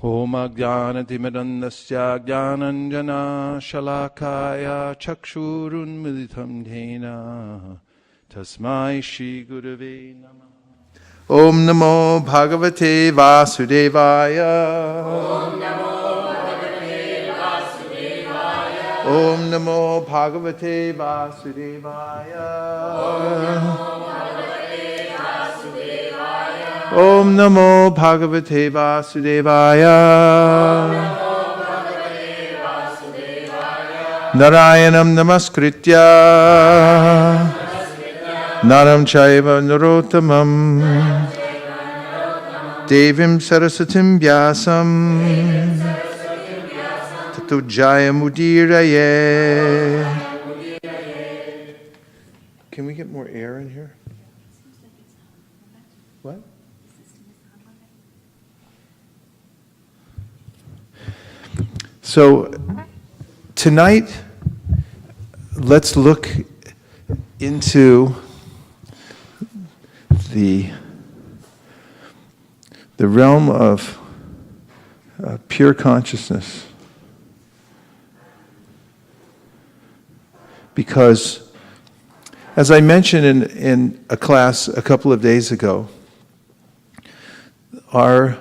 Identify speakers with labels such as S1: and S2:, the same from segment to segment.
S1: Om Ajnanatimirandasya Jnananjana Shalakaya Chakshurunmilitam Dhena Tasmai Shri Gurave Namah. Om Namo Bhagavate Vasudevaya.
S2: Om Namo Bhagavate Vasudevaya.
S1: Om Namo Bhagavate Vasudevaya. Om Namo Bhagavate Vasudevaya. Narayanam Namaskritya Naram Chaiva Narottamam Devim Sarasatim Vyasam Tato Jayamudiraye. Can we get more air in here? What? So tonight, let's look into the realm of pure consciousness. Because, as I mentioned in a class a couple of days ago, our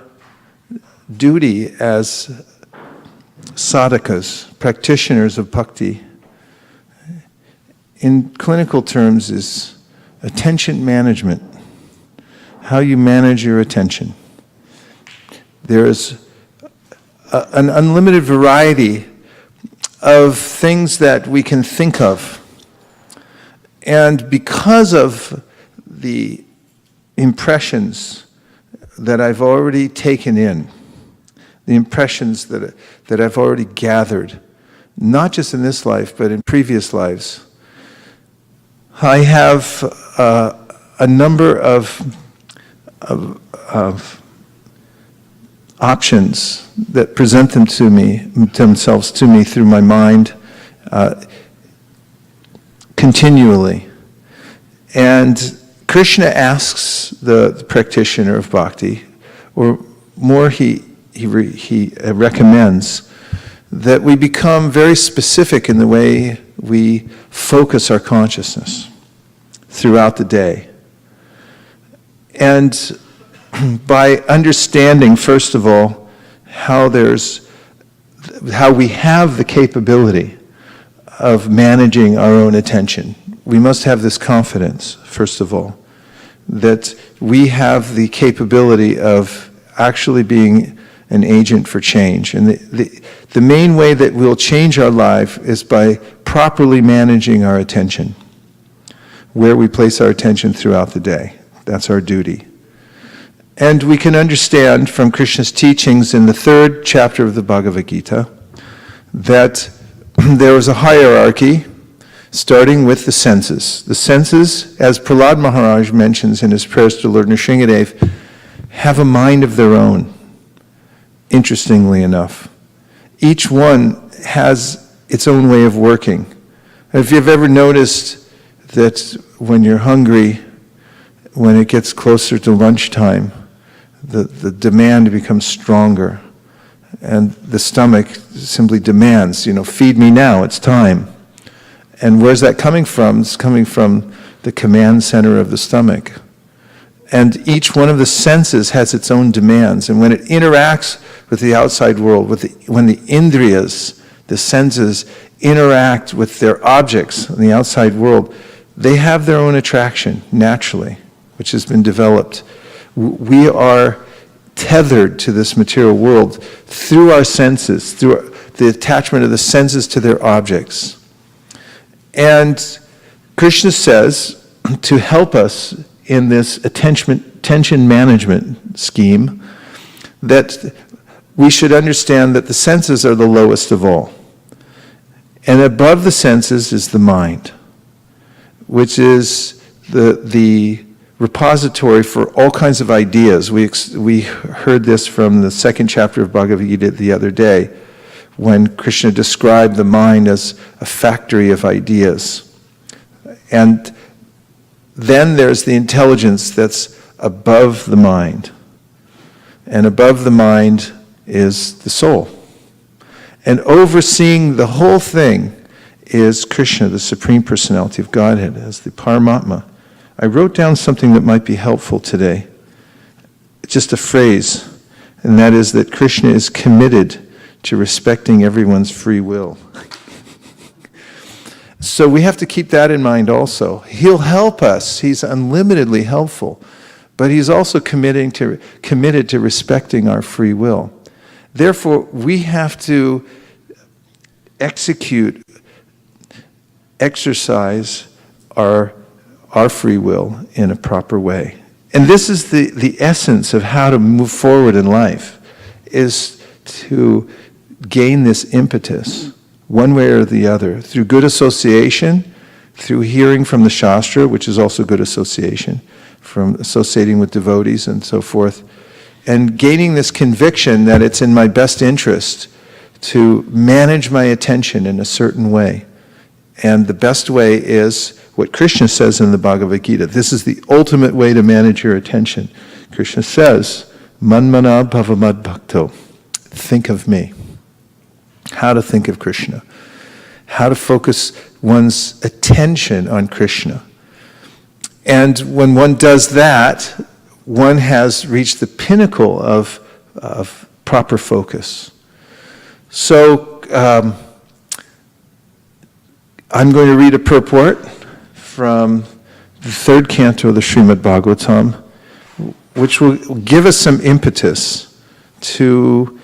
S1: duty as sadhakas, practitioners of bhakti, in clinical terms is attention management, how you manage your attention. There is an unlimited variety of things that we can think of. And because of the impressions that I've already taken in, the impressions that I've already gathered, not just in this life, but in previous lives, I have a number of options that present themselves to me through my mind continually. And Krishna asks the practitioner of bhakti, or more he recommends, that we become very specific in the way we focus our consciousness throughout the day. And by understanding, first of all, how we have the capability of managing our own attention, we must have this confidence, first of all, that we have the capability of actually being an agent for change. And the main way that we'll change our life is by properly managing our attention, where we place our attention throughout the day. That's our duty. And we can understand from Krishna's teachings in the 3rd chapter of the Bhagavad-gita that there is a hierarchy starting with the senses. The senses, as Prahlad Maharaj mentions in his prayers to Lord Nrsingadev, have a mind of their own, interestingly enough. Each one has its own way of working. If you've ever noticed that when you're hungry, when it gets closer to lunchtime, the demand becomes stronger, and the stomach simply demands, feed me now, it's time. And where's that coming from? It's coming from the command center of the stomach. And each one of the senses has its own demands, and when it interacts with the outside world, when the indriyas, the senses, interact with their objects in the outside world, they have their own attraction, naturally, which has been developed. We are tethered to this material world through our senses, through the attachment of the senses to their objects. And Krishna says, to help us in this attention management scheme, that we should understand that the senses are the lowest of all. And above the senses is the mind, which is the repository for all kinds of ideas. We heard this from the 2nd chapter of Bhagavad-gita the other day, when Krishna described the mind as a factory of ideas. And then there's the intelligence that's above the mind. And above the mind is the soul. And overseeing the whole thing is Krishna, the Supreme Personality of Godhead, as the Paramatma. I wrote down something that might be helpful today. Just a phrase, and that is that Krishna is committed to respecting everyone's free will. So we have to keep that in mind also. He'll help us. He's unlimitedly helpful. But he's also committed to respecting our free will. Therefore, we have to exercise our free will in a proper way. And this is the essence of how to move forward in life, is to gain this impetus, one way or the other, through good association, through hearing from the Shastra, which is also good association, from associating with devotees and so forth, and gaining this conviction that it's in my best interest to manage my attention in a certain way. And the best way is what Krishna says in the Bhagavad-gita. This is the ultimate way to manage your attention. Krishna says, Manmana bhavamad bhakto. Think of me. How to think of Krishna. How to focus one's attention on Krishna. And when one does that, one has reached the pinnacle of proper focus. So, I'm going to read a purport from the third canto of the Srimad Bhagavatam, which will give us some impetus to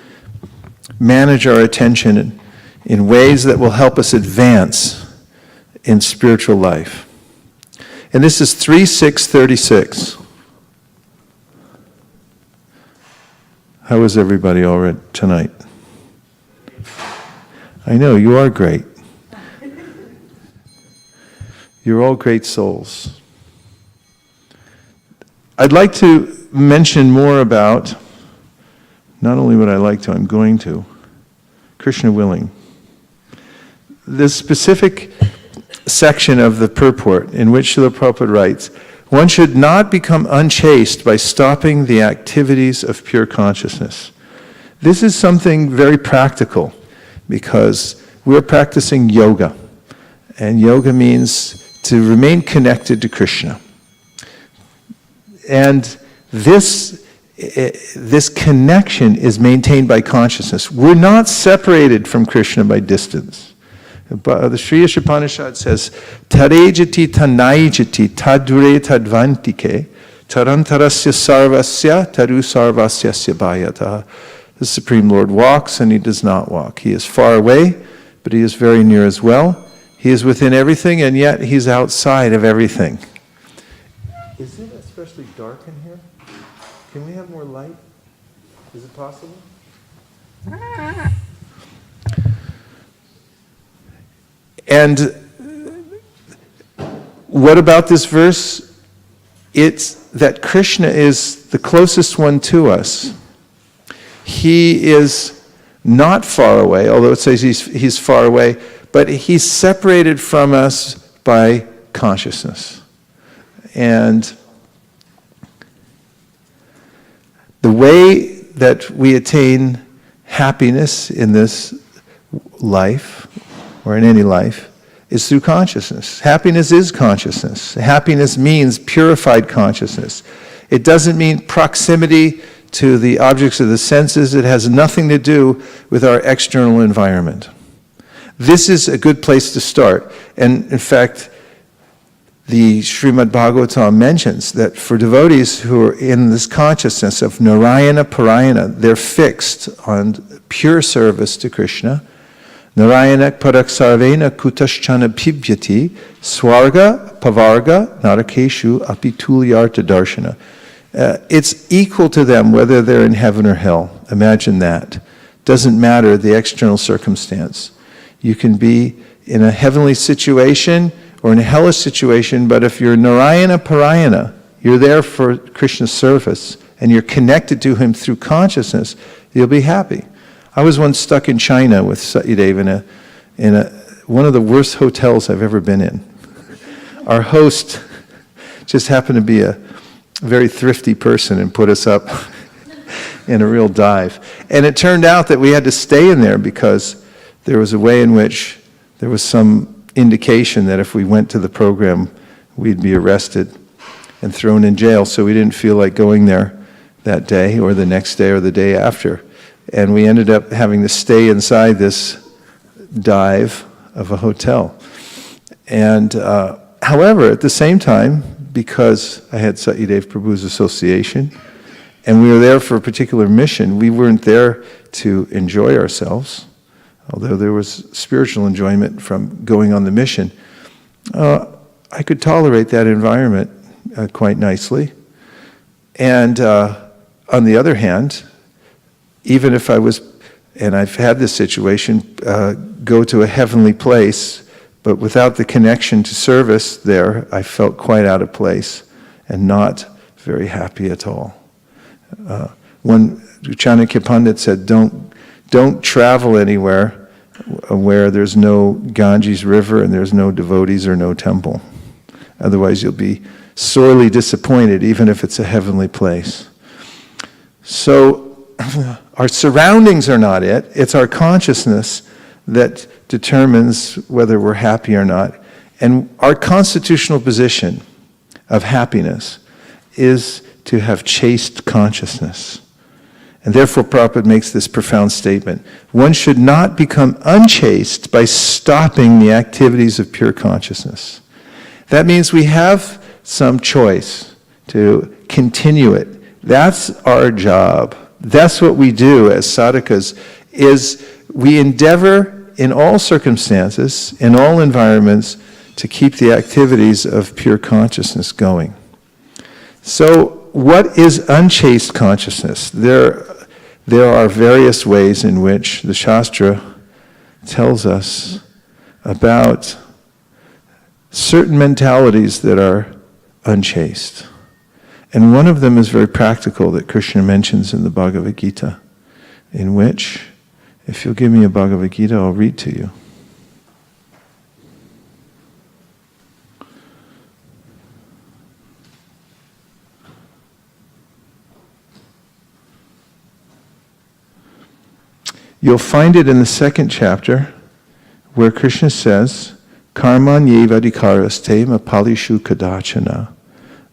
S1: manage our attention in ways that will help us advance in spiritual life. And this is 3.6.36. How is everybody already tonight? I know, you are great. You're all great souls. I'd like to mention more about, not only what I like to, I'm going to, Krishna willing. This specific section of the purport in which Srila Prabhupada writes, one should not become unchaste by stopping the activities of pure consciousness. This is something very practical because we're practicing yoga. And yoga means to remain connected to Krishna. And this connection is maintained by consciousness. We're not separated from Krishna by distance. But the Sri Upanishad says, Tarejati tanaijati tadure tadvantike tarantarasya sarvasya taru sarvasya bhayata. The Supreme Lord walks and he does not walk. He is far away, but he is very near as well. He is within everything, and yet he's outside of everything. Is it especially dark in here? Can we have more light? Is it possible? And what about this verse? It's that Krishna is the closest one to us. He is not far away, although it says he's far away, but he's separated from us by consciousness. And the way that we attain happiness in this life, or in any life, is through consciousness. Happiness is consciousness. Happiness means purified consciousness. It doesn't mean proximity to the objects of the senses. It has nothing to do with our external environment. This is a good place to start. And in fact, the Srimad Bhagavatam mentions that for devotees who are in this consciousness of Narayana Parayana, they're fixed on pure service to Krishna. Narayana Paraksarvena Kutaschana Pibhyati Swarga Pavarga Narakeshu Apitulyarta Darshana. It's equal to them whether they're in heaven or hell. Imagine that. Doesn't matter the external circumstance. You can be in a heavenly situation or in a hellish situation, but if you're Narayana Parayana, you're there for Krishna's service, and you're connected to him through consciousness, you'll be happy. I was once stuck in China with Satyadev in one of the worst hotels I've ever been in. Our host just happened to be a very thrifty person and put us up in a real dive. And it turned out that we had to stay in there because there was a way in which there was some indication that if we went to the program, we'd be arrested and thrown in jail. So we didn't feel like going there that day or the next day or the day after. And we ended up having to stay inside this dive of a hotel. And however, at the same time, because I had Satyadev Prabhu's association, and we were there for a particular mission, we weren't there to enjoy ourselves, although there was spiritual enjoyment from going on the mission. I could tolerate that environment quite nicely. And on the other hand, even if I was, and I've had this situation, go to a heavenly place, but without the connection to service there, I felt quite out of place and not very happy at all. One Chanakya Pandit said, don't travel anywhere where there's no Ganges River and there's no devotees or no temple. Otherwise you'll be sorely disappointed, even if it's a heavenly place. So our surroundings are not it. It's our consciousness that determines whether we're happy or not. And our constitutional position of happiness is to have chaste consciousness. And therefore Prabhupada makes this profound statement. One should not become unchaste by stopping the activities of pure consciousness. That means we have some choice to continue it. That's our job. That's what we do as sadhakas, is we endeavor in all circumstances, in all environments, to keep the activities of pure consciousness going. So what is unchaste consciousness? There are various ways in which the Shastra tells us about certain mentalities that are unchaste. And one of them is very practical that Krishna mentions in the Bhagavad-gita, in which, if you'll give me a Bhagavad-gita, I'll read to you. You'll find it in the second chapter, where Krishna says, Karman yevadikaraste mapalishu kadachana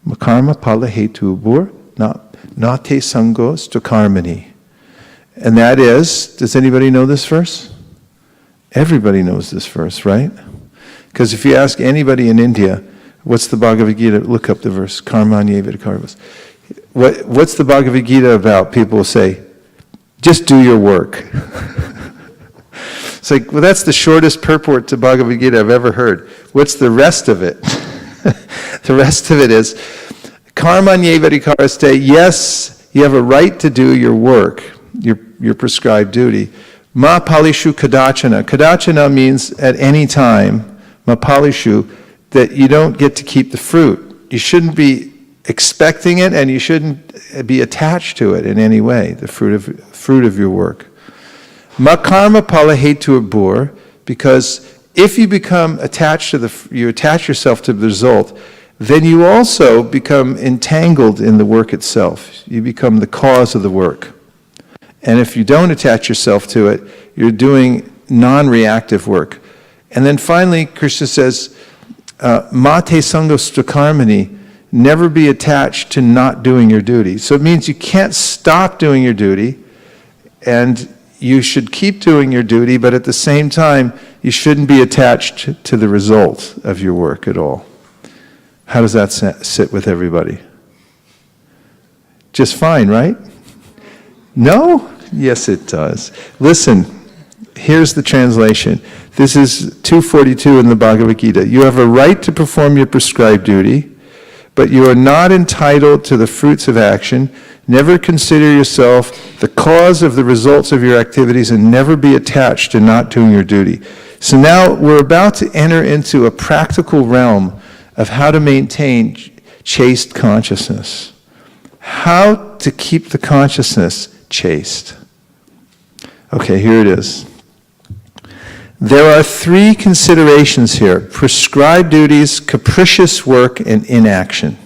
S1: makarma palahetubur nate sangos to karmani. And that is, does anybody know this verse? Everybody knows this verse, right? Because if you ask anybody in India, what's the Bhagavad Gita? Look up the verse, Karman yevadikaravas. What's the Bhagavad Gita about? People will say, just do your work. It's like, well, that's the shortest purport to Bhagavad Gita I've ever heard. What's the rest of it? The rest of it is, Karman yevadikaraste, yes, you have a right to do your work, your prescribed duty. Ma palishu kadachana. Kadachana means at any time, ma palishu, that you don't get to keep the fruit. You shouldn't be expecting it, and you shouldn't be attached to it in any way, the fruit of your work. Ma karma palahetu abur, because if you become attached to you attach yourself to the result, then you also become entangled in the work itself. You become the cause of the work. And if you don't attach yourself to it, you're doing non-reactive work. And then finally, Krishna says, Mate sangos stukarmani, never be attached to not doing your duty. So it means you can't stop doing your duty, and you should keep doing your duty, but at the same time, you shouldn't be attached to the result of your work at all. How does that sit with everybody? Just fine, right? No? Yes, it does. Listen, here's the translation. This is 242 in the Bhagavad Gita. You have a right to perform your prescribed duty, but you are not entitled to the fruits of action. Never consider yourself the cause of the results of your activities, and never be attached to not doing your duty. So now we're about to enter into a practical realm of how to maintain chaste consciousness. How to keep the consciousness chaste. Okay, here it is. There are three considerations here: prescribed duties, capricious work, and inaction.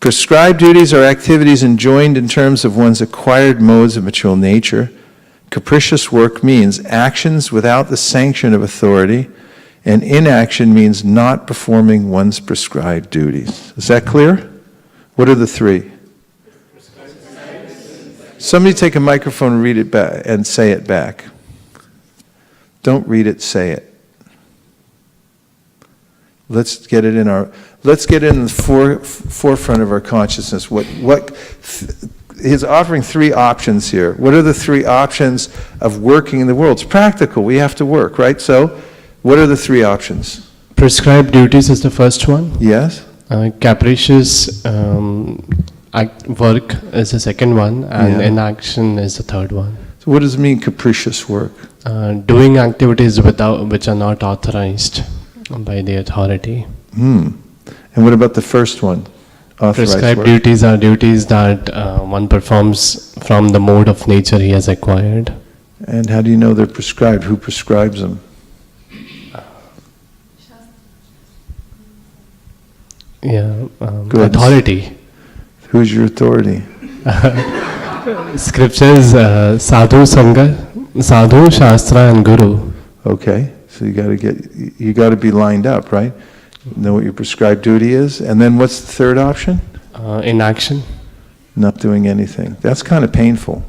S1: Prescribed duties are activities enjoined in terms of one's acquired modes of material nature. Capricious work means actions without the sanction of authority, and inaction means not performing one's prescribed duties. Is that clear? What are the three? Somebody take a microphone and read it back and say it back. Don't read it, say it. Let's get it in the forefront of our consciousness. He's offering three options here. What are the three options of working in the world? It's practical. We have to work, right? So, what are the three options?
S3: Prescribed duties is the first one.
S1: Yes.
S3: Capricious work is the second one, and inaction is the third one.
S1: So, what does it mean, capricious work?
S3: Doing activities which are not authorized by the authority.
S1: And what about the first one?
S3: Prescribed duties are duties that one performs from the mode of nature he has acquired.
S1: And how do you know they're prescribed? Who prescribes them?
S3: Authority.
S1: Who's your authority?
S3: Scriptures, sadhu sangha, sadhu, shastra, and guru.
S1: Okay, so you got to be lined up, right? Know what your prescribed duty is, and then what's the third option?
S3: Inaction.
S1: Not doing anything. That's kind of painful.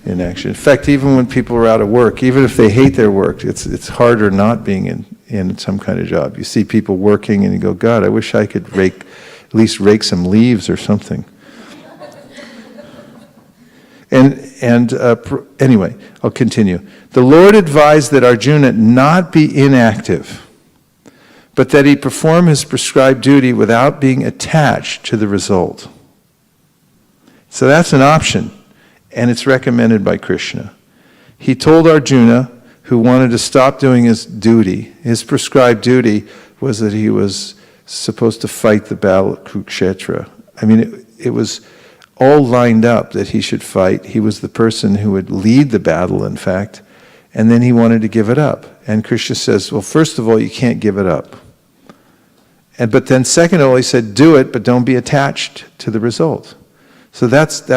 S1: Inaction. In fact, even when people are out of work, even if they hate their work, it's harder not being in some kind of job. You see people working, and you go, God, I wish I could at least rake some leaves or something. Anyway, I'll continue. The Lord advised that Arjuna not be inactive, but that he perform his prescribed duty without being attached to the result. So that's an option, and it's recommended by Krishna. He told Arjuna, who wanted to stop doing his duty, his prescribed duty was that he was supposed to fight the battle at Kurukshetra. I mean, it was all lined up that he should fight. He was the person who would lead the battle, in fact, and then he wanted to give it up. And Krishna says, well, first of all, you can't give it up. But then second of all, he said, do it, but don't be attached to the result. So that's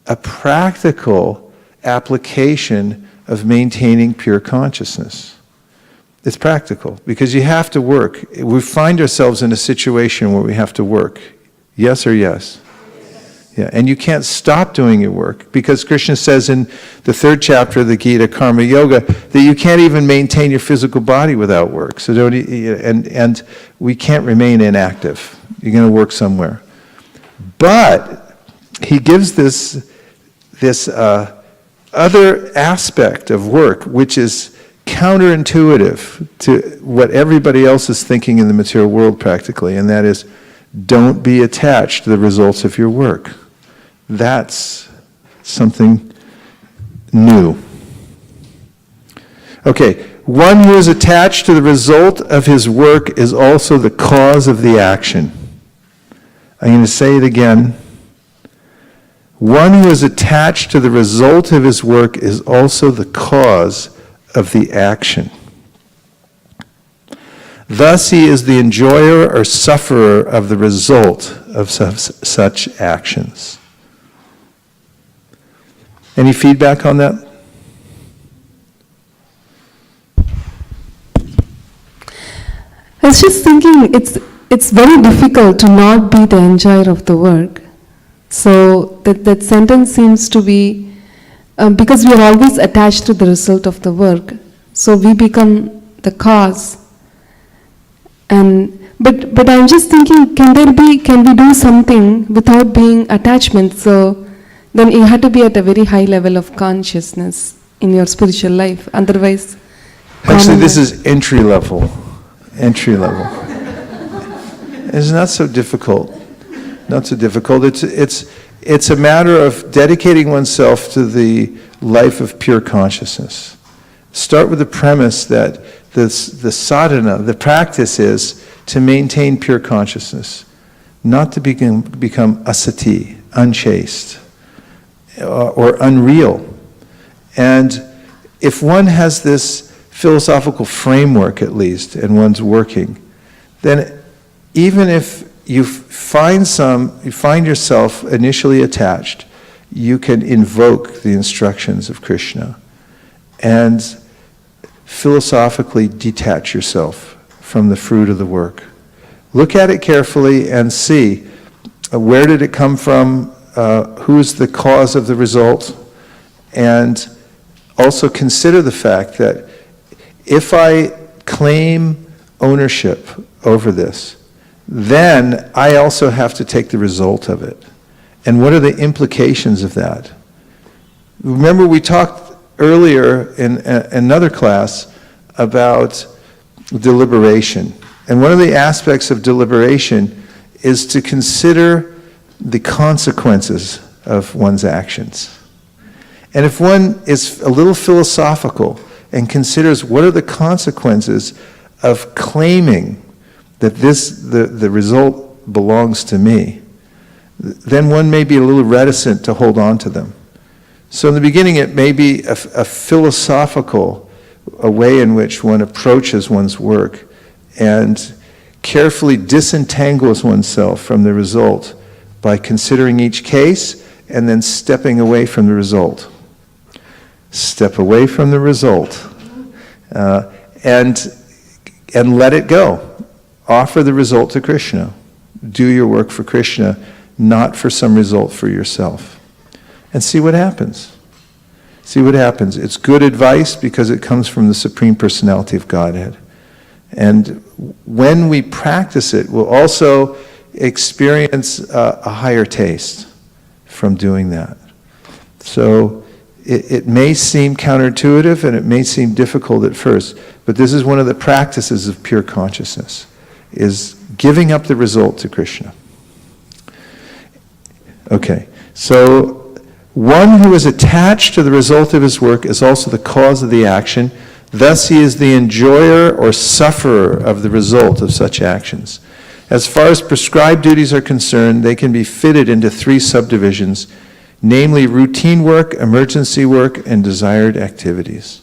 S1: a practical application of maintaining pure consciousness. It's practical, because you have to work. We find ourselves in a situation where we have to work. Yes or yes? Yeah, and you can't stop doing your work, because Krishna says in the 3rd chapter of the Gita, Karma Yoga, that you can't even maintain your physical body without work. So and we can't remain inactive. You're going to work somewhere. But he gives this other aspect of work, which is counterintuitive to what everybody else is thinking in the material world practically, and that is, don't be attached to the results of your work. That's something new. Okay, one who is attached to the result of his work is also the cause of the action. I'm going to say it again. One who is attached to the result of his work is also the cause of the action. Thus, he is the enjoyer or sufferer of the result of such actions. Any feedback on that?
S4: I was just thinking, it's very difficult to not be the enjoyer of the work. So that sentence seems to be, because we are always attached to the result of the work, so we become the cause. But I'm just thinking, can we do something without being attachment? So then you have to be at a very high level of consciousness in your spiritual life. Otherwise,
S1: actually, this is entry level. Entry level. It's not so difficult. Not so difficult. It's a matter of dedicating oneself to the life of pure consciousness. Start with the premise that the sadhana, the practice is to maintain pure consciousness, not to become asati, unchaste, or unreal. And if one has this philosophical framework, at least, and one's working, then even if you find yourself initially attached, you can invoke the instructions of Krishna and philosophically detach yourself from the fruit of the work. Look at it carefully and see where did it come from, who's the cause of the result, and also consider the fact that if I claim ownership over this, then I also have to take the result of it. And what are the implications of that? Remember, we talked earlier in another class about deliberation. And one of the aspects of deliberation is to consider the consequences of one's actions. And if one is a little philosophical and considers what are the consequences of claiming that the result belongs to me, then one may be a little reticent to hold on to them. So in the beginning it may be a philosophical way in which one approaches one's work and carefully disentangles oneself from the result by considering each case and then stepping away from the result. Step away from the result and let it go. Offer the result to Krishna. Do your work for Krishna, not for some result for yourself. And see what happens. See what happens. It's good advice because it comes from the Supreme Personality of Godhead. And when we practice it, we'll also experience a higher taste from doing that. So it may seem counterintuitive and it may seem difficult at first, but this is one of the practices of pure consciousness, is giving up the result to Krishna. Okay, so one who is attached to the result of his work is also the cause of the action. Thus he is the enjoyer or sufferer of the result of such actions. As far as prescribed duties are concerned, they can be fitted into 3 subdivisions, namely routine work, emergency work, and desired activities.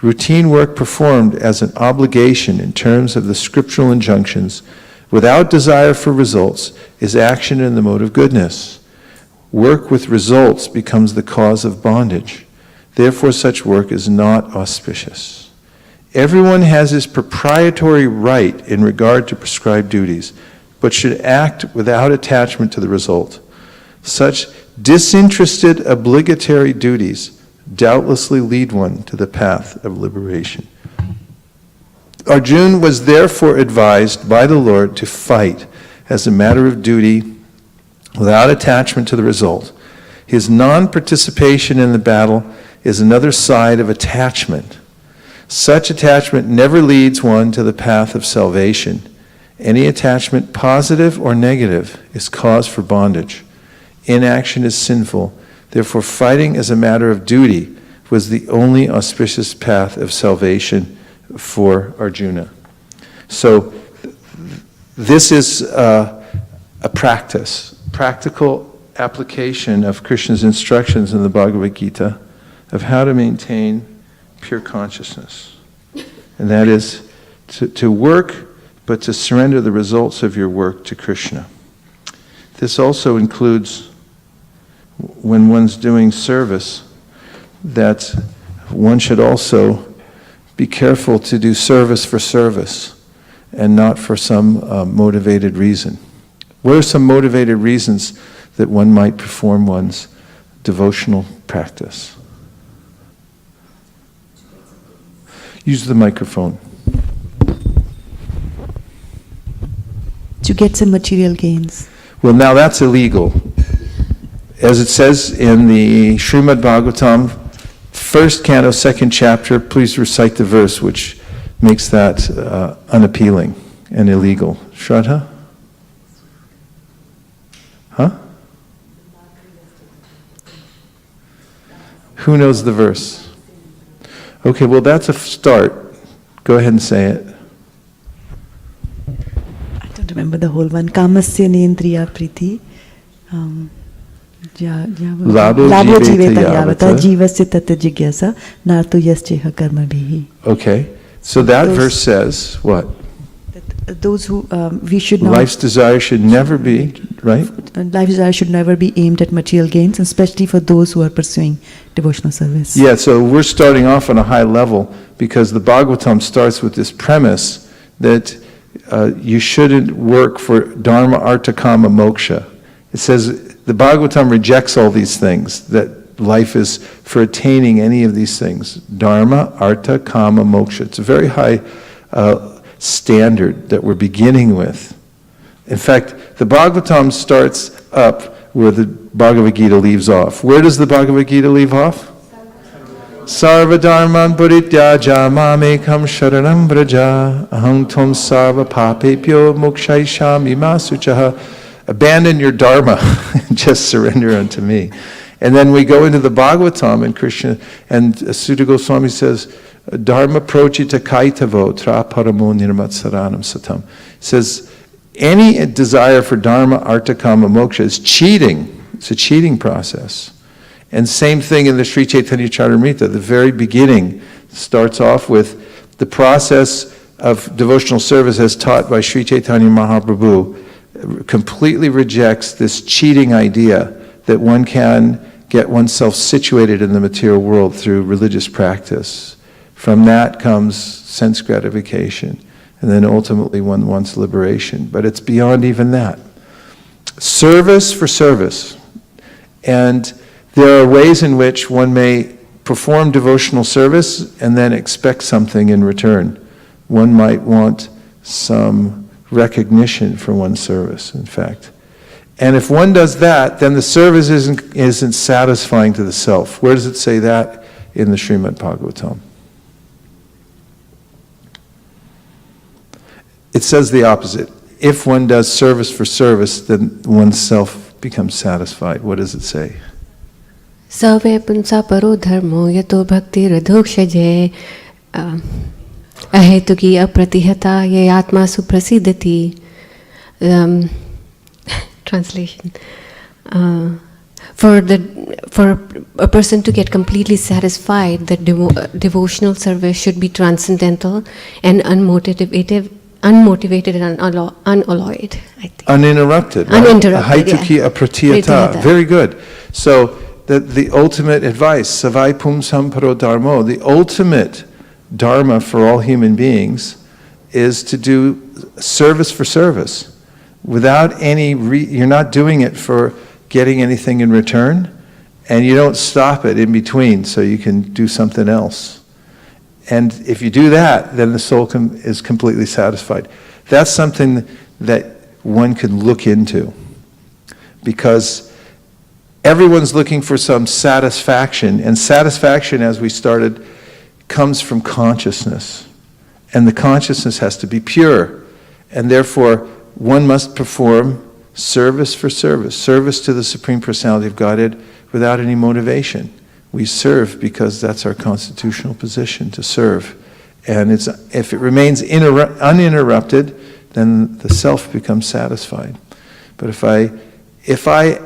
S1: Routine work performed as an obligation in terms of the scriptural injunctions, without desire for results, is action in the mode of goodness. Work with results becomes the cause of bondage. Therefore, such work is not auspicious. Everyone has his proprietary right in regard to prescribed duties, but should act without attachment to the result. Such disinterested obligatory duties doubtlessly lead one to the path of liberation. Arjuna was therefore advised by the Lord to fight as a matter of duty without attachment to the result. His non-participation in the battle is another side of attachment. Such attachment never leads one to the path of salvation. Any attachment, positive or negative, is cause for bondage. Inaction is sinful. Therefore, fighting as a matter of duty was the only auspicious path of salvation for Arjuna. So, this is a practical application of Krishna's instructions in the Bhagavad-gita of how to maintain pure consciousness. And that is to work, but to surrender the results of your work to Krishna. This also includes when one's doing service, that one should also be careful to do service for service and not for some motivated reason. What are some motivated reasons that one might perform one's devotional practice? Use the microphone.
S2: To get some material gains.
S1: Well, now that's illegal. As it says in the Srimad Bhagavatam, 1st canto, 2nd chapter, please recite the verse which makes that unappealing and illegal. Shraddha? Huh? Who knows the verse? Okay, well that's a start. Go ahead and say it.
S2: I don't remember the whole one. Kamasya nendriya priti.
S1: Labo
S2: Labo
S1: jiveta
S2: jiveta
S1: yavata.
S2: yavata jivasya tata jigyasa nartu yasceha karma bhihi.
S1: Okay, so that verse says what?
S2: That those who we should not.
S1: Life's desire should never be, right?
S2: Life desire should never be aimed at material gains, especially for those who are pursuing devotional service.
S1: Yeah, so we're starting off on a high level because the Bhagavatam starts with this premise that you shouldn't work for dharma, artha, kama, moksha. It says the Bhagavatam rejects all these things, that life is for attaining any of these things. Dharma, artha, kama, moksha. It's a very high standard that we're beginning with. In fact, the Bhagavatam starts up where the Bhagavad-gita leaves off. Where does the Bhagavad-gita leave off? Sarva dharman parityaja mamekam sharanam braja aham tvam sarva papepyo mokshaishami masuchaha. Abandon your dharma and just surrender unto me. And then we go into the Bhagavatam, and Krishna and Sutta Goswami says, Dharma prochita kaitavo tra paramo nirmatsaranam satam. Says, any desire for dharma, artha, kama, moksha is cheating. It's a cheating process. And same thing in the Sri Chaitanya Charitamrita. The very beginning starts off with the process of devotional service as taught by Sri Chaitanya Mahaprabhu completely rejects this cheating idea that one can get oneself situated in the material world through religious practice. From that comes sense gratification, and then ultimately one wants liberation. But it's beyond even that. Service for service. And there are ways in which one may perform devotional service and then expect something in return. One might want some recognition for one's service, in fact. And if one does that, then the service isn't satisfying to the self. Where does it say that in the Srimad Bhagavatam? It says the opposite. If one does service for service, then oneself becomes satisfied. What does it say?
S5: Sarve punsa paro dharmo yato bhakti radhokshaje ahetuki apratihata ye atma suprasidati. Translation. For a person to get completely satisfied, that devotional service should be transcendental and unmotivated and unalloyed, I think.
S1: Uninterrupted. Right?
S5: Uninterrupted,
S1: Ahaituki apratiyata. Very good. So the ultimate advice, savai pumsam paro dharmo, the ultimate dharma for all human beings is to do service for service. Without any, you're not doing it for getting anything in return, and you don't stop it in between so you can do something else. And if you do that, then the soul is completely satisfied. That's something that one can look into, because everyone's looking for some satisfaction, and satisfaction, as we started, comes from consciousness. And the consciousness has to be pure, and therefore one must perform service for service, service to the Supreme Personality of Godhead without any motivation. We serve because that's our constitutional position, to serve. And if it remains uninterrupted, then the self becomes satisfied. But if I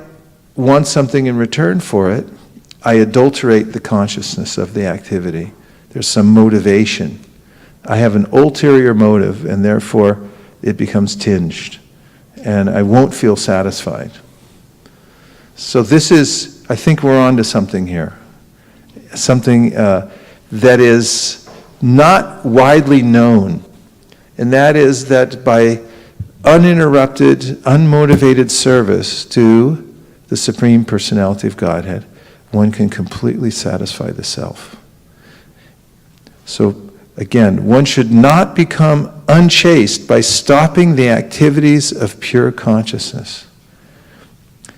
S1: want something in return for it, I adulterate the consciousness of the activity. There's some motivation. I have an ulterior motive, and therefore it becomes tinged, and I won't feel satisfied. So this is, I think we're on to something here. Something that is not widely known, and that is that by uninterrupted, unmotivated service to the Supreme Personality of Godhead, one can completely satisfy the self. So again, one should not become unchaste by stopping the activities of pure consciousness.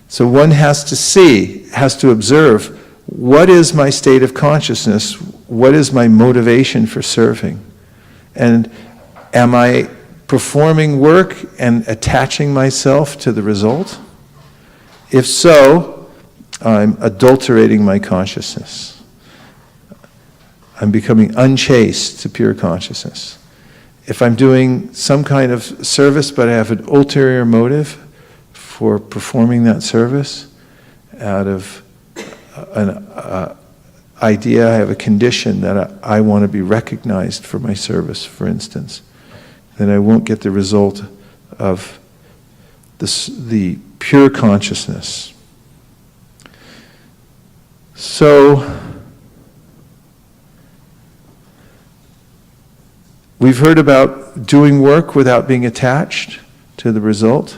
S1: So one has to see, has to observe, what is my state of consciousness? What is my motivation for serving? And am I performing work and attaching myself to the result? If so, I'm adulterating my consciousness. I'm becoming unchaste to pure consciousness. If I'm doing some kind of service, but I have an ulterior motive for performing that service out of an idea, I have a condition that I want to be recognized for my service, for instance, then I won't get the result of the pure consciousness. So, we've heard about doing work without being attached to the result.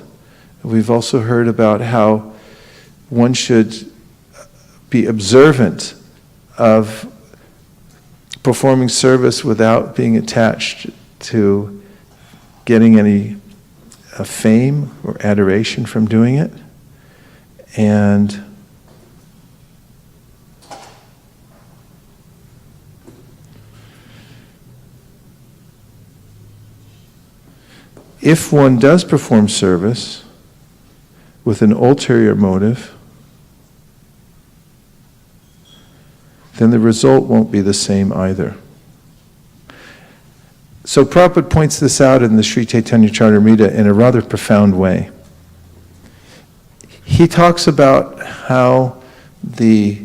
S1: We've also heard about how one should be observant of performing service without being attached to getting any fame or adoration from doing it. And if one does perform service with an ulterior motive, then the result won't be the same either. So Prabhupada points this out in the Sri Chaitanya Charitamrita in a rather profound way. He talks about how the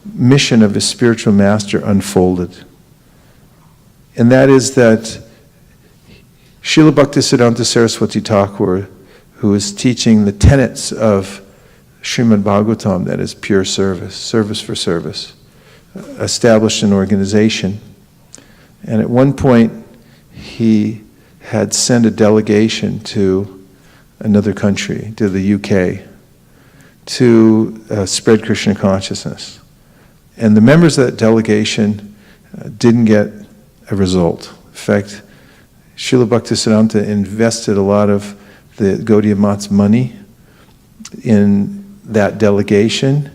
S1: mission of his spiritual master unfolded. And that is that Srila Bhaktisiddhanta Saraswati Thakur, who is teaching the tenets of Srimad Bhagavatam, that is pure service, service for service, established an organization. And at one point, he had sent a delegation to another country, to the UK, to spread Krishna consciousness. And the members of that delegation didn't get a result. In fact, Srila Bhaktisiddhanta invested a lot of the Gaudiya Math's money in that delegation,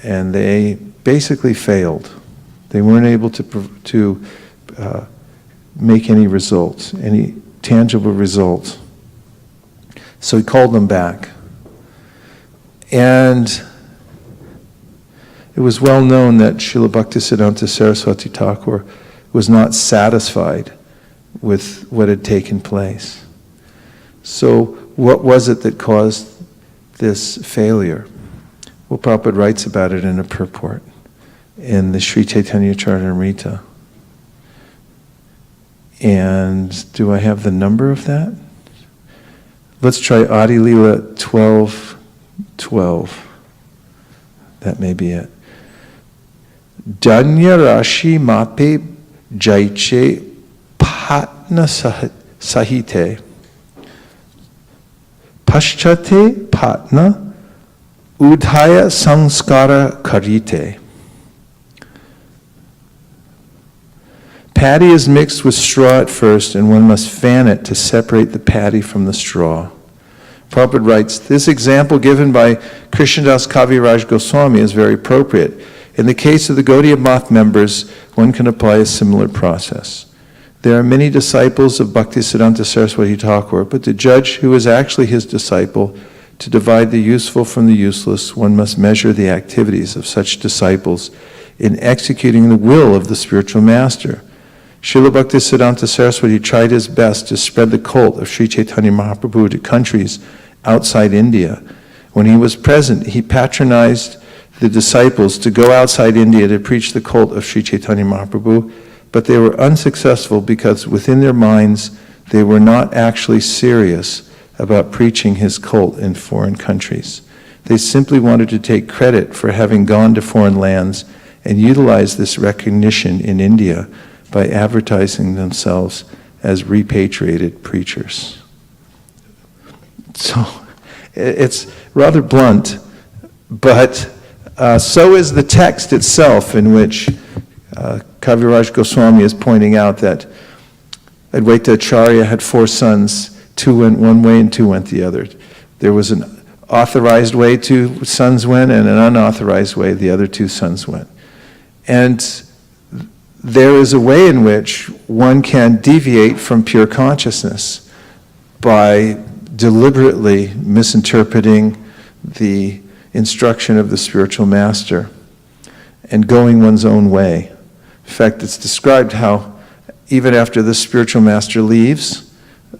S1: and they basically failed. They weren't able to make any results, any tangible results. So he called them back. And it was well known that Srila Bhaktisiddhanta Saraswati Thakur was not satisfied with what had taken place. So what was it that caused this failure? Well, Prabhupada writes about it in a purport in the Sri Chaitanya Charitamrita. And do I have the number of that? Let's try Adi Lila 12:12. That may be it. Danya Rashi Mape Jaiche Patna Sahite Paschate Patna Udhaya Samskara Karite. Paddy is mixed with straw at first, and one must fan it to separate the paddy from the straw. Prabhupada writes, this example given by Krishnadas Kaviraj Goswami is very appropriate. In the case of the Gaudiya Math members, one can apply a similar process. There are many disciples of Bhaktisiddhanta Saraswati Thakur, but to judge who is actually his disciple, to divide the useful from the useless, one must measure the activities of such disciples in executing the will of the spiritual master. Srila Bhaktisiddhanta Saraswati tried his best to spread the cult of Sri Chaitanya Mahaprabhu to countries outside India. When he was present, he patronized the disciples to go outside India to preach the cult of Sri Chaitanya Mahaprabhu, but they were unsuccessful because within their minds they were not actually serious about preaching his cult in foreign countries. They simply wanted to take credit for having gone to foreign lands and utilize this recognition in India by advertising themselves as repatriated preachers. So it's rather blunt, but so is the text itself, in which Kaviraj Goswami is pointing out that Advaita Acharya had 4 sons, 2 went one way and 2 went the other. There was an authorized way 2 sons went, and an unauthorized way the other 2 sons went. And there is a way in which one can deviate from pure consciousness by deliberately misinterpreting the instruction of the spiritual master and going one's own way. In fact, it's described how even after the spiritual master leaves,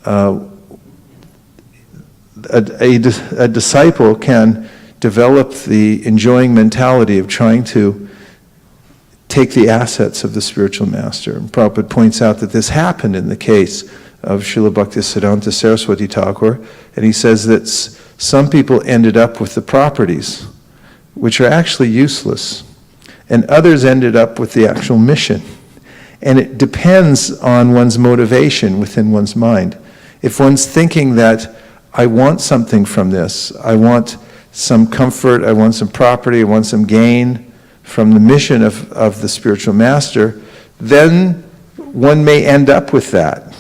S1: a disciple can develop the enjoying mentality of trying to take the assets of the spiritual master. And Prabhupada points out that this happened in the case of Srila Bhaktisiddhanta Saraswati Thakur, and he says that some people ended up with the properties, which are actually useless, and others ended up with the actual mission. And it depends on one's motivation within one's mind. If one's thinking that, I want something from this, I want some comfort, I want some property, I want some gain from the mission of the spiritual master, then one may end up with that.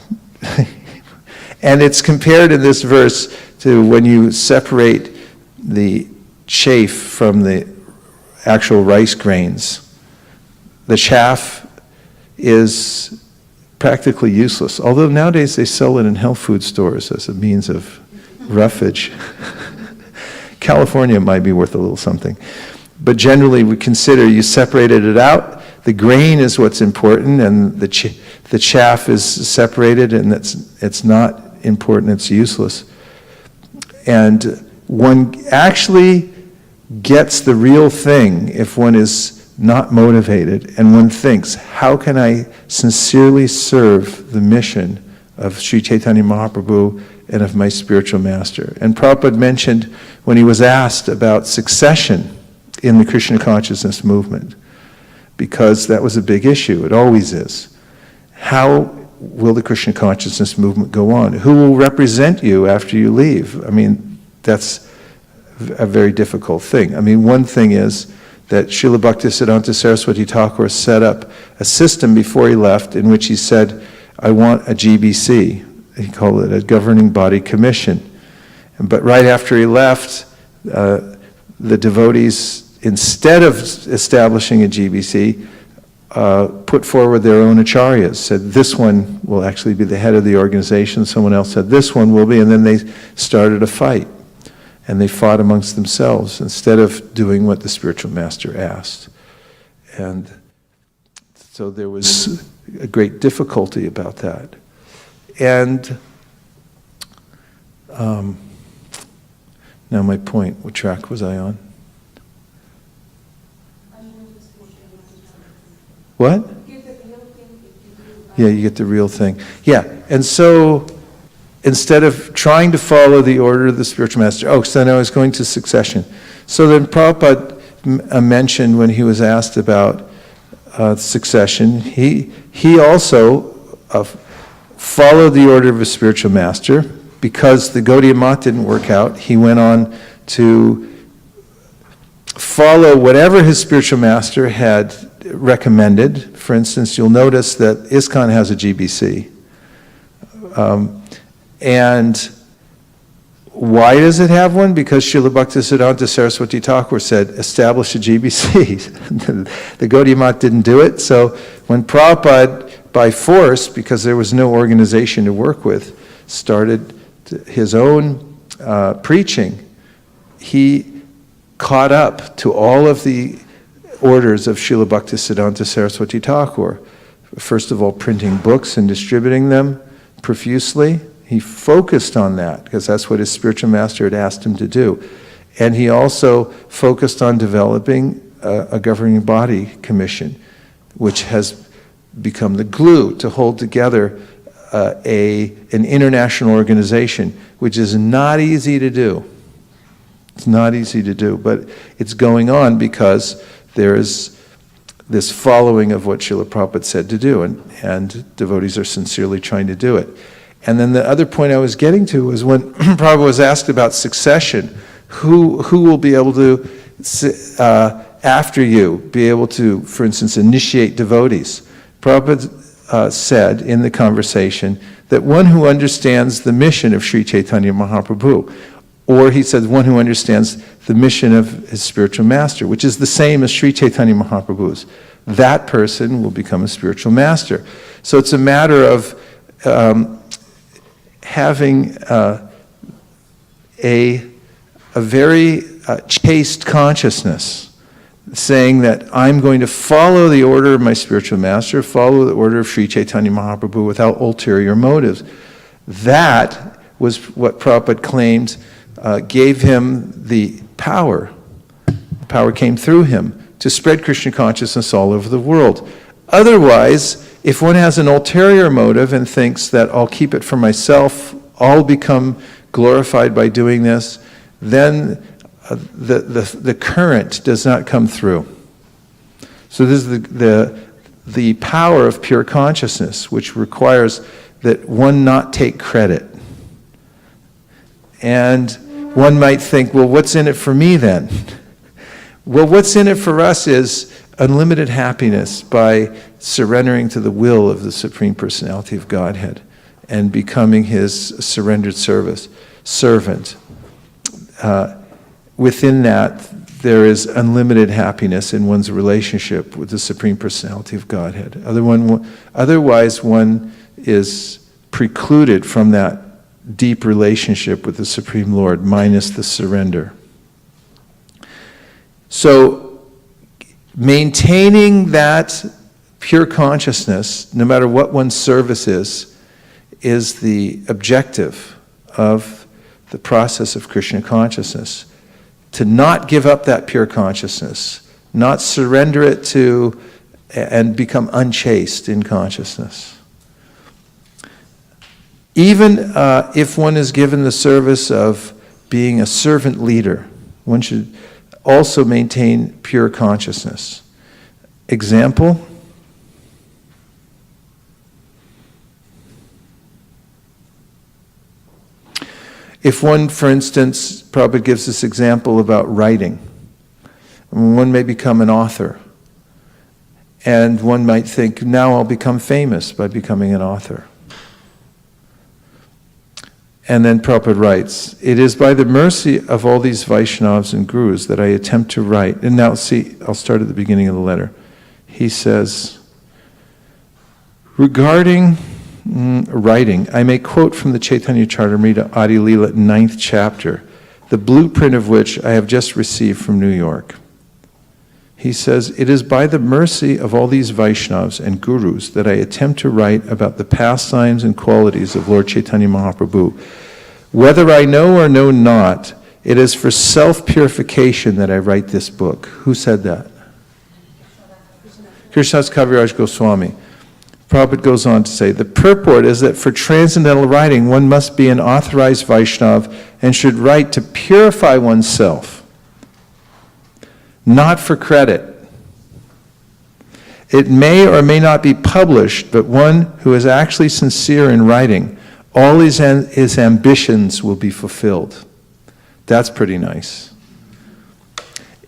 S1: And it's compared in this verse to when you separate the chaff from the actual rice grains. The chaff is practically useless, although nowadays they sell it in health food stores as a means of roughage. California might be worth a little something. But generally we consider you separated it out, the grain is what's important, and the chaff is separated, and it's not important, it's useless. And one actually gets the real thing if one is not motivated and one thinks, how can I sincerely serve the mission of Sri Chaitanya Mahaprabhu and of my spiritual master? And Prabhupada mentioned when he was asked about succession in the Krishna consciousness movement, because that was a big issue, it always is. How will the Krishna consciousness movement go on? Who will represent you after you leave? I mean, that's a very difficult thing. I mean, one thing is that Srila Bhaktisiddhanta Saraswati Thakur set up a system before he left in which he said, I want a GBC. He called it a governing body commission. But right after he left, the devotees, instead of establishing a GBC, put forward their own acharyas, said this one will actually be the head of the organization, someone else said this one will be, and then they started a fight. And they fought amongst themselves instead of doing what the spiritual master asked. And so there was a great difficulty about that. And now my point, what track was I on? What? Yeah, you get the real thing. Yeah, and so instead of trying to follow the order of the spiritual master, so then I was going to succession. So then Prabhupada mentioned when he was asked about succession, he also followed the order of a spiritual master. Because the Gaudiya Math didn't work out, he went on to follow whatever his spiritual master had recommended. For instance, you'll notice that ISKCON has a GBC. And why does it have one? Because Srila Bhaktisiddhanta Saraswati Thakur said, establish a GBC. The Gaudiya Math didn't do it, so when Prabhupada, by force, because there was no organization to work with, started his own preaching, he caught up to all of the orders of Srila Bhaktisiddhanta Saraswati Thakur. First of all, printing books and distributing them profusely. He focused on that because that's what his spiritual master had asked him to do. And he also focused on developing a governing body commission, which has become the glue to hold together an international organization, which is not easy to do. It's not easy to do, but it's going on because there is this following of what Srila Prabhupada said to do, and devotees are sincerely trying to do it. And then the other point I was getting to was when Prabhupada was asked about succession, who will be able to, after you, be able to, for instance, initiate devotees. Prabhupada said in the conversation that one who understands the mission of Sri Chaitanya Mahaprabhu, or he said one who understands the mission of his spiritual master, which is the same as Sri Chaitanya Mahaprabhu's, that person will become a spiritual master. So it's a matter of having a very chaste consciousness, saying that I'm going to follow the order of my spiritual master, follow the order of Sri Chaitanya Mahaprabhu without ulterior motives. That was what Prabhupada claimed gave him the power. The power came through him to spread Krishna consciousness all over the world. Otherwise, if one has an ulterior motive and thinks that I'll keep it for myself, I'll become glorified by doing this, then the current does not come through. So this is the power of pure consciousness, which requires that one not take credit. And one might think, well, what's in it for me then? Well, what's in it for us is unlimited happiness by surrendering to the will of the Supreme Personality of Godhead and becoming His surrendered servant. Within that, there is unlimited happiness in one's relationship with the Supreme Personality of Godhead. Otherwise, one is precluded from that deep relationship with the Supreme Lord, minus the surrender. So, maintaining that pure consciousness, no matter what one's service is the objective of the process of Krishna consciousness. To not give up that pure consciousness, not surrender it to and become unchaste in consciousness. Even if one is given the service of being a servant leader, one should also maintain pure consciousness. Example? If one, for instance, Prabhupada gives this example about writing. One may become an author. And one might think, now I'll become famous by becoming an author. And then Prabhupada writes, it is by the mercy of all these Vaishnavas and Gurus that I attempt to write. And now see, I'll start at the beginning of the letter. He says, regarding writing, I may quote from the Chaitanya Charitamrita Adi Leela 9th chapter, the blueprint of which I have just received from New York. He says, it is by the mercy of all these Vaishnavas and Gurus that I attempt to write about the pastimes and qualities of Lord Chaitanya Mahaprabhu. Whether I know or know not, it is for self-purification that I write this book. Who said that? Krishnadas Kaviraj Goswami. Prabhupada goes on to say, the purport is that for transcendental writing, one must be an authorized Vaishnava and should write to purify oneself, not for credit. It may or may not be published, but one who is actually sincere in writing, all his ambitions will be fulfilled. That's pretty nice.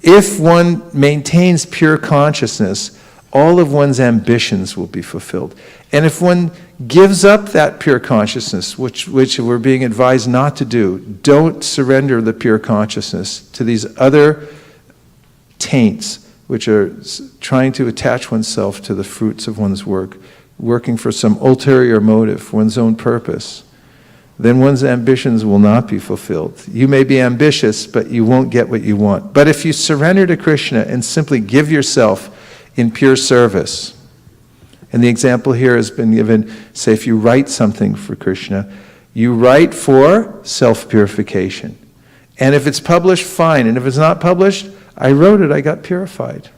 S1: If one maintains pure consciousness, all of one's ambitions will be fulfilled. And if one gives up that pure consciousness, which we're being advised not to do, don't surrender the pure consciousness to these other taints, which are trying to attach oneself to the fruits of one's work, working for some ulterior motive, one's own purpose, then one's ambitions will not be fulfilled. You may be ambitious, but you won't get what you want. But if you surrender to Krishna and simply give yourself in pure service. And the example here has been given, say if you write something for Krishna, you write for self-purification. And if it's published, fine. And if it's not published, I wrote it, I got purified.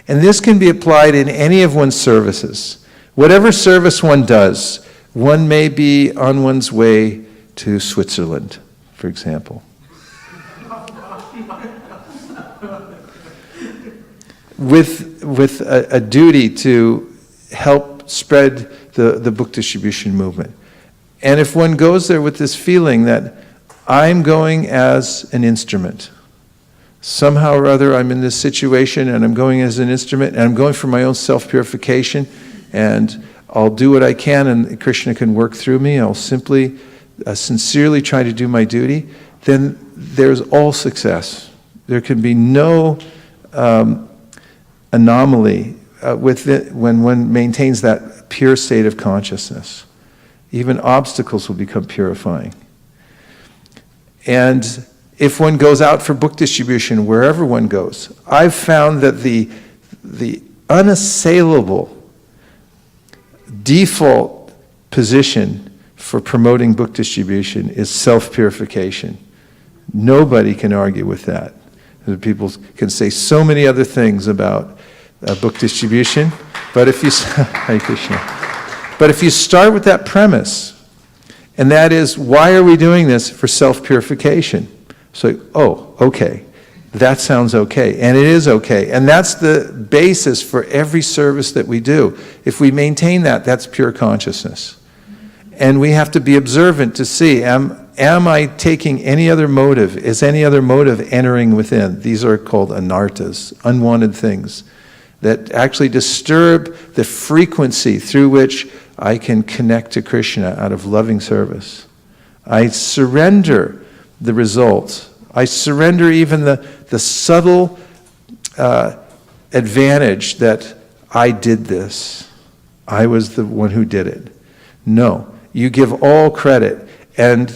S1: And this can be applied in any of one's services. Whatever service one does, one may be on one's way to Switzerland, for example. With a duty to help spread the book distribution movement. And if one goes there with this feeling that I'm going as an instrument, somehow or other I'm in this situation and I'm going as an instrument and I'm going for my own self-purification and I'll do what I can and Krishna can work through me, I'll simply sincerely try to do my duty, then there's all success. There can be no anomaly with it when one maintains that pure state of consciousness. Even obstacles will become purifying. And if one goes out for book distribution, wherever one goes, I've found that the unassailable default position for promoting book distribution is self-purification. Nobody can argue with that. People can say so many other things about book distribution, but if you Hare Krishna. But if you start with that premise, and that is, why are we doing this? For self-purification. So, oh, okay, that sounds okay, and it is okay, and that's the basis for every service that we do. If we maintain that, that's pure consciousness. And we have to be observant to see, am I taking any other motive? Is any other motive entering within? These are called anartas, unwanted things, that actually disturb the frequency through which I can connect to Krishna out of loving service. I surrender the results. I surrender even the subtle advantage that I did this. I was the one who did it. No, you give all credit. And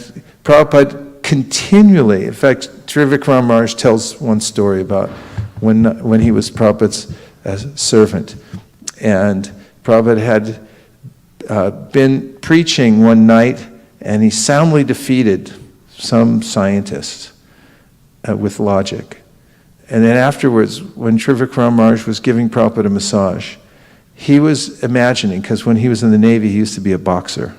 S1: Prabhupada continually, in fact, Trivikram Maharaj tells one story about when he was Prabhupada's servant. And Prabhupada had been preaching one night, and he soundly defeated some scientist with logic. And then afterwards, when Trivikram Maharaj was giving Prabhupada a massage, he was imagining, because when he was in the Navy, he used to be a boxer,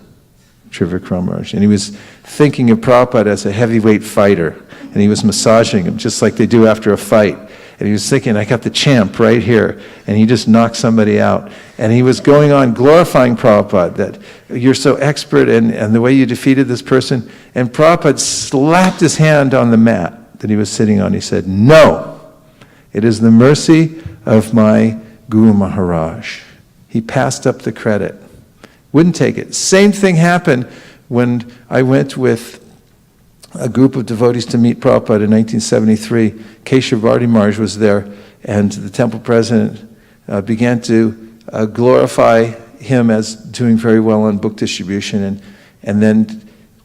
S1: Trivikram Maharaj, and he was thinking of Prabhupada as a heavyweight fighter, and he was massaging him just like they do after a fight. And he was thinking, I got the champ right here, and he just knocked somebody out. And he was going on glorifying Prabhupada, that you're so expert and the way you defeated this person. And Prabhupada slapped his hand on the mat that he was sitting on. He said, no, it is the mercy of my Guru Maharaj. He passed up the credit. Wouldn't take it. Same thing happened when I went with a group of devotees to meet Prabhupada in 1973. Keshav Bharati Maharaj was there, and the temple president began to glorify him as doing very well on book distribution. And then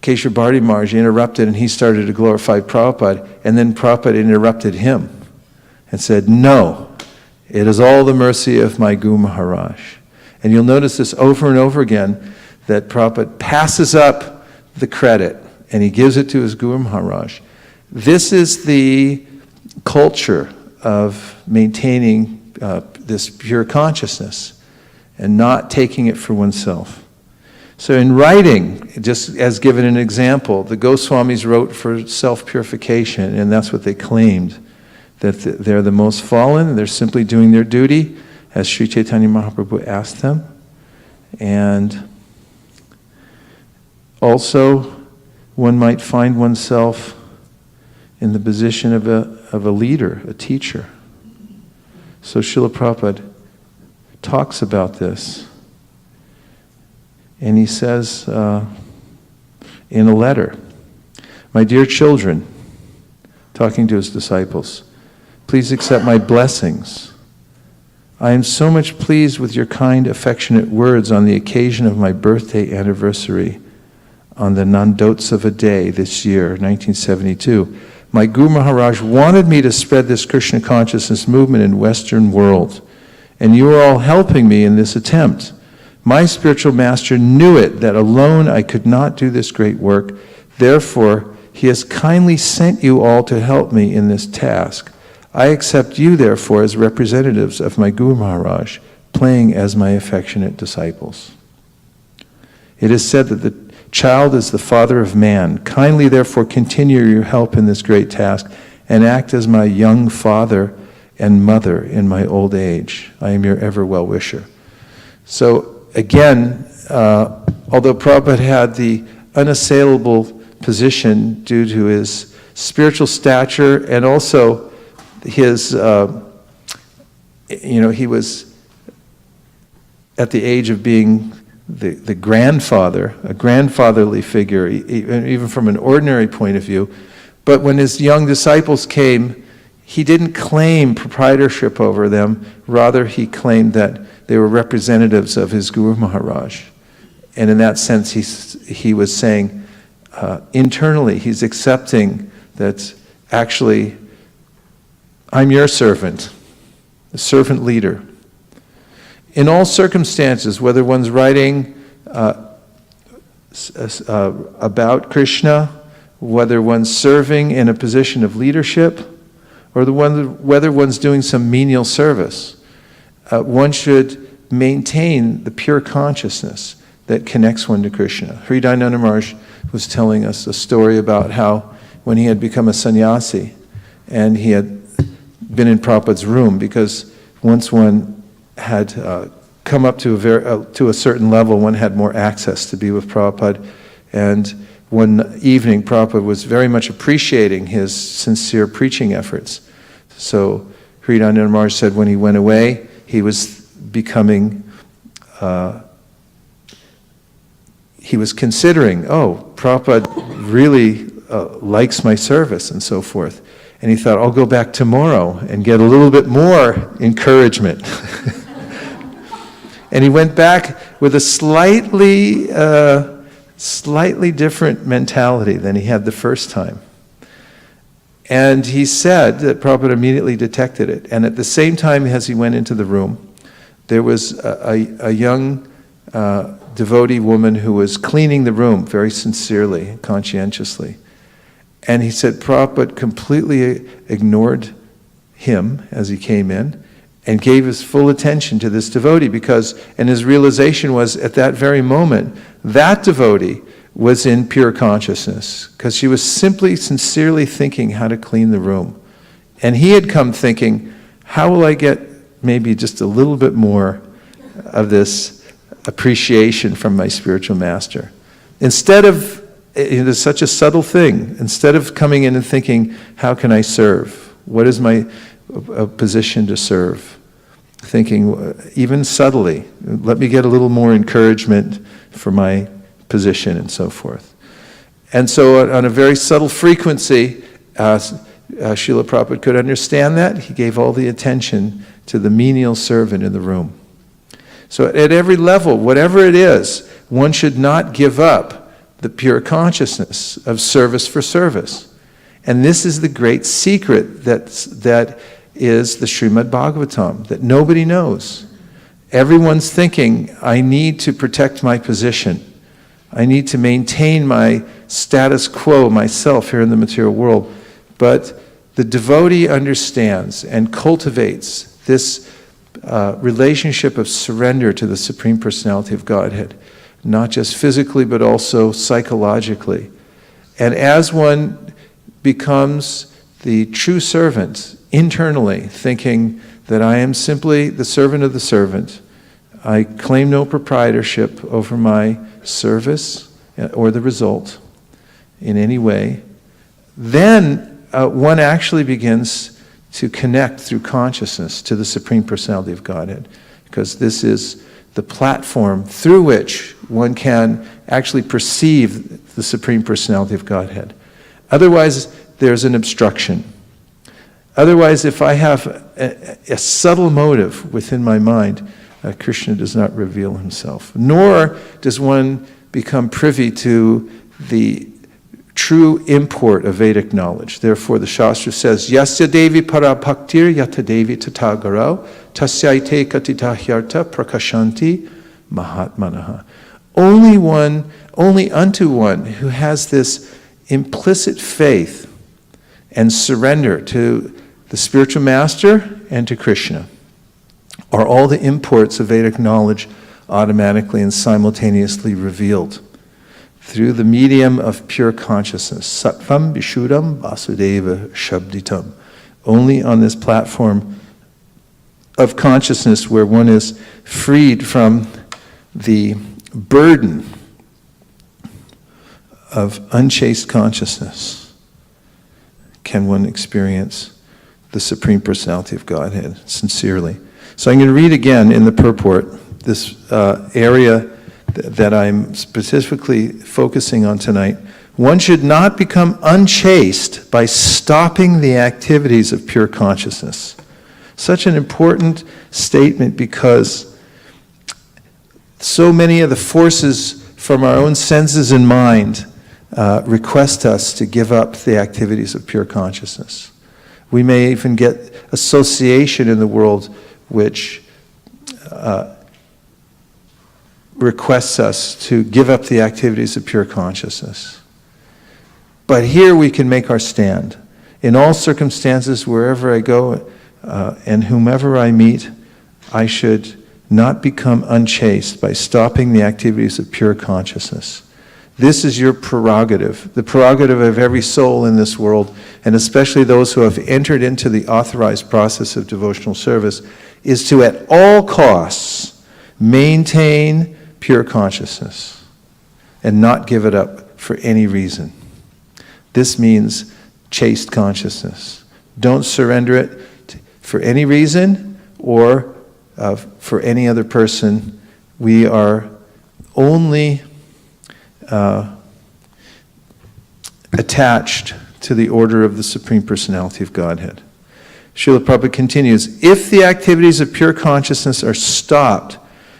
S1: Keshav Bharati Maharaj interrupted, and he started to glorify Prabhupada. And then Prabhupada interrupted him and said, no, it is all the mercy of my Guru Maharaj. And you'll notice this over and over again, that Prabhupada passes up the credit and he gives it to his Guru Maharaj. This is the culture of maintaining this pure consciousness and not taking it for oneself. So in writing, just as given an example, the Goswamis wrote for self-purification, and that's what they claimed, that they're the most fallen, and they're simply doing their duty, as Sri Chaitanya Mahaprabhu asked them. And also, one might find oneself in the position of a leader, a teacher. So Srila Prabhupada talks about this. And he says in a letter, my dear children, talking to his disciples, please accept my blessings. I am so much pleased with your kind, affectionate words on the occasion of my birthday anniversary on the Nandotsava day this year, 1972. My Guru Maharaj wanted me to spread this Krishna consciousness movement in Western world, and you are all helping me in this attempt. My spiritual master knew it, that alone I could not do this great work. Therefore, he has kindly sent you all to help me in this task. I accept you, therefore, as representatives of my Guru Maharaj, playing as my affectionate disciples. It is said that the child is the father of man. Kindly, therefore, continue your help in this great task and act as my young father and mother in my old age. I am your ever well-wisher. So, again, although Prabhupada had the unassailable position due to his spiritual stature and also his, he was at the age of being the grandfather, a grandfatherly figure, even from an ordinary point of view. But when his young disciples came, he didn't claim proprietorship over them. Rather, he claimed that they were representatives of his Guru Maharaj. And in that sense, he was saying, internally, he's accepting that actually, I'm your servant, the servant leader. In all circumstances, whether one's writing about Krishna, whether one's serving in a position of leadership, or whether one's doing some menial service. One should maintain the pure consciousness that connects one to Krishna. Hridayananda Maharaj was telling us a story about how when he had become a sannyasi and he had been in Prabhupada's room, because once one had come up to a certain level, one had more access to be with Prabhupada. And one evening, Prabhupada was very much appreciating his sincere preaching efforts. So Hridayananda Maharaj said when he went away, he was becoming, he was considering, oh, Prabhupada really likes my service and so forth. And he thought, I'll go back tomorrow and get a little bit more encouragement. And he went back with a slightly different mentality than he had the first time. And he said that Prabhupada immediately detected it. And at the same time as he went into the room, there was a young devotee woman who was cleaning the room very sincerely, conscientiously. And he said Prabhupada completely ignored him as he came in and gave his full attention to this devotee and his realization was at that very moment, that devotee was in pure consciousness because she was simply sincerely thinking how to clean the room. And he had come thinking, how will I get maybe just a little bit more of this appreciation from my spiritual master? Instead of, it is such a subtle thing, instead of coming in and thinking, how can I serve? What is my position to serve? Thinking, even subtly, let me get a little more encouragement for my position and so forth. And so on a very subtle frequency, Srila Prabhupada could understand that. He gave all the attention to the menial servant in the room. So at every level, whatever it is, one should not give up the pure consciousness of service for service. And this is the great secret that is the Srimad Bhagavatam, that nobody knows. Everyone's thinking, I need to protect my position. I need to maintain my status quo, myself here in the material world. But the devotee understands and cultivates this relationship of surrender to the Supreme Personality of Godhead, not just physically, but also psychologically. And as one becomes the true servant internally, thinking that I am simply the servant of the servant, I claim no proprietorship over my service or the result in any way, then one actually begins to connect through consciousness to the Supreme Personality of Godhead, because this is the platform through which one can actually perceive the Supreme Personality of Godhead. Otherwise, there's an obstruction. Otherwise, if I have a subtle motive within my mind, Krishna does not reveal himself. Nor does one become privy to the true import of Vedic knowledge. Therefore, the Shastra says, Yasya Devi para bhaktir yata Devi tatagaro tasyaite katitahyarta prakashanti mahatmanaha. Only unto one who has this implicit faith and surrender to the spiritual master and to Krishna are all the imports of Vedic knowledge automatically and simultaneously revealed through the medium of pure consciousness. Sattvam Vishuddham Vasudeva Shabditam. Only on this platform of consciousness where one is freed from the burden of unchaste consciousness can one experience the Supreme Personality of Godhead sincerely. So I'm going to read again in the purport this area that I'm specifically focusing on tonight. One should not become unchaste by stopping the activities of pure consciousness. Such an important statement because so many of the forces from our own senses and mind request us to give up the activities of pure consciousness. We may even get association in the world which requests us to give up the activities of pure consciousness. But here we can make our stand. In all circumstances, wherever I go and whomever I meet, I should not become unchaste by stopping the activities of pure consciousness. This is your prerogative, the prerogative of every soul in this world, and especially those who have entered into the authorized process of devotional service, is to at all costs maintain pure consciousness and not give it up for any reason. This means chaste consciousness. Don't surrender it for any reason or for any other person. We are only attached to the order of the Supreme Personality of Godhead. Srila Prabhupada continues, if the activities of pure consciousness are stopped,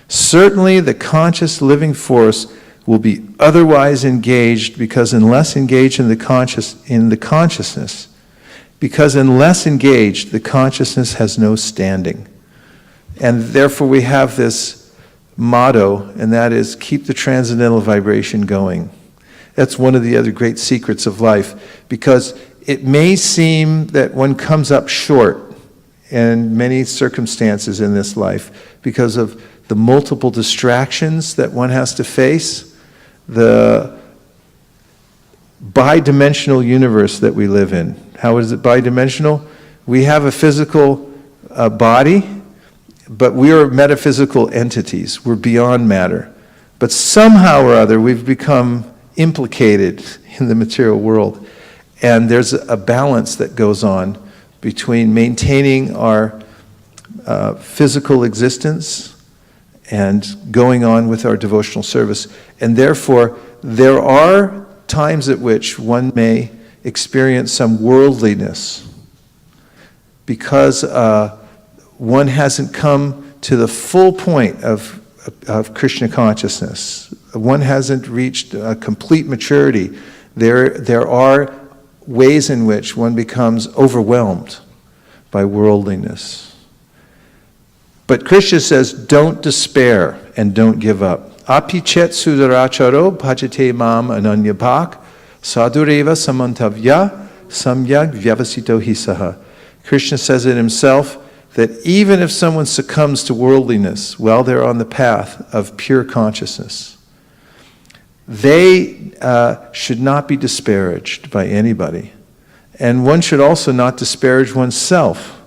S1: certainly the conscious living force will be otherwise engaged, because unless engaged in the consciousness, the consciousness has no standing. And therefore we have this motto, and that is, keep the transcendental vibration going. That's one of the other great secrets of life, because it may seem that one comes up short in many circumstances in this life because of the multiple distractions that one has to face, the bidimensional universe that we live in. How is it bidimensional? We have a physical body, but we are metaphysical entities. We're beyond matter. But somehow or other, we've become implicated in the material world. And there's a balance that goes on between maintaining our physical existence and going on with our devotional service. And therefore, there are times at which one may experience some worldliness because one hasn't come to the full point of Krishna consciousness. One hasn't reached complete maturity. There are ways in which one becomes overwhelmed by worldliness. But Krishna says, don't despair and don't give up. Api chet sudaracharo bhajate mam ananyabhak sadureva samantavya samyag vyavasito hisaha. Krishna says it himself, that even if someone succumbs to worldliness while they're on the path of pure consciousness, they should not be disparaged by anybody. And one should also not disparage oneself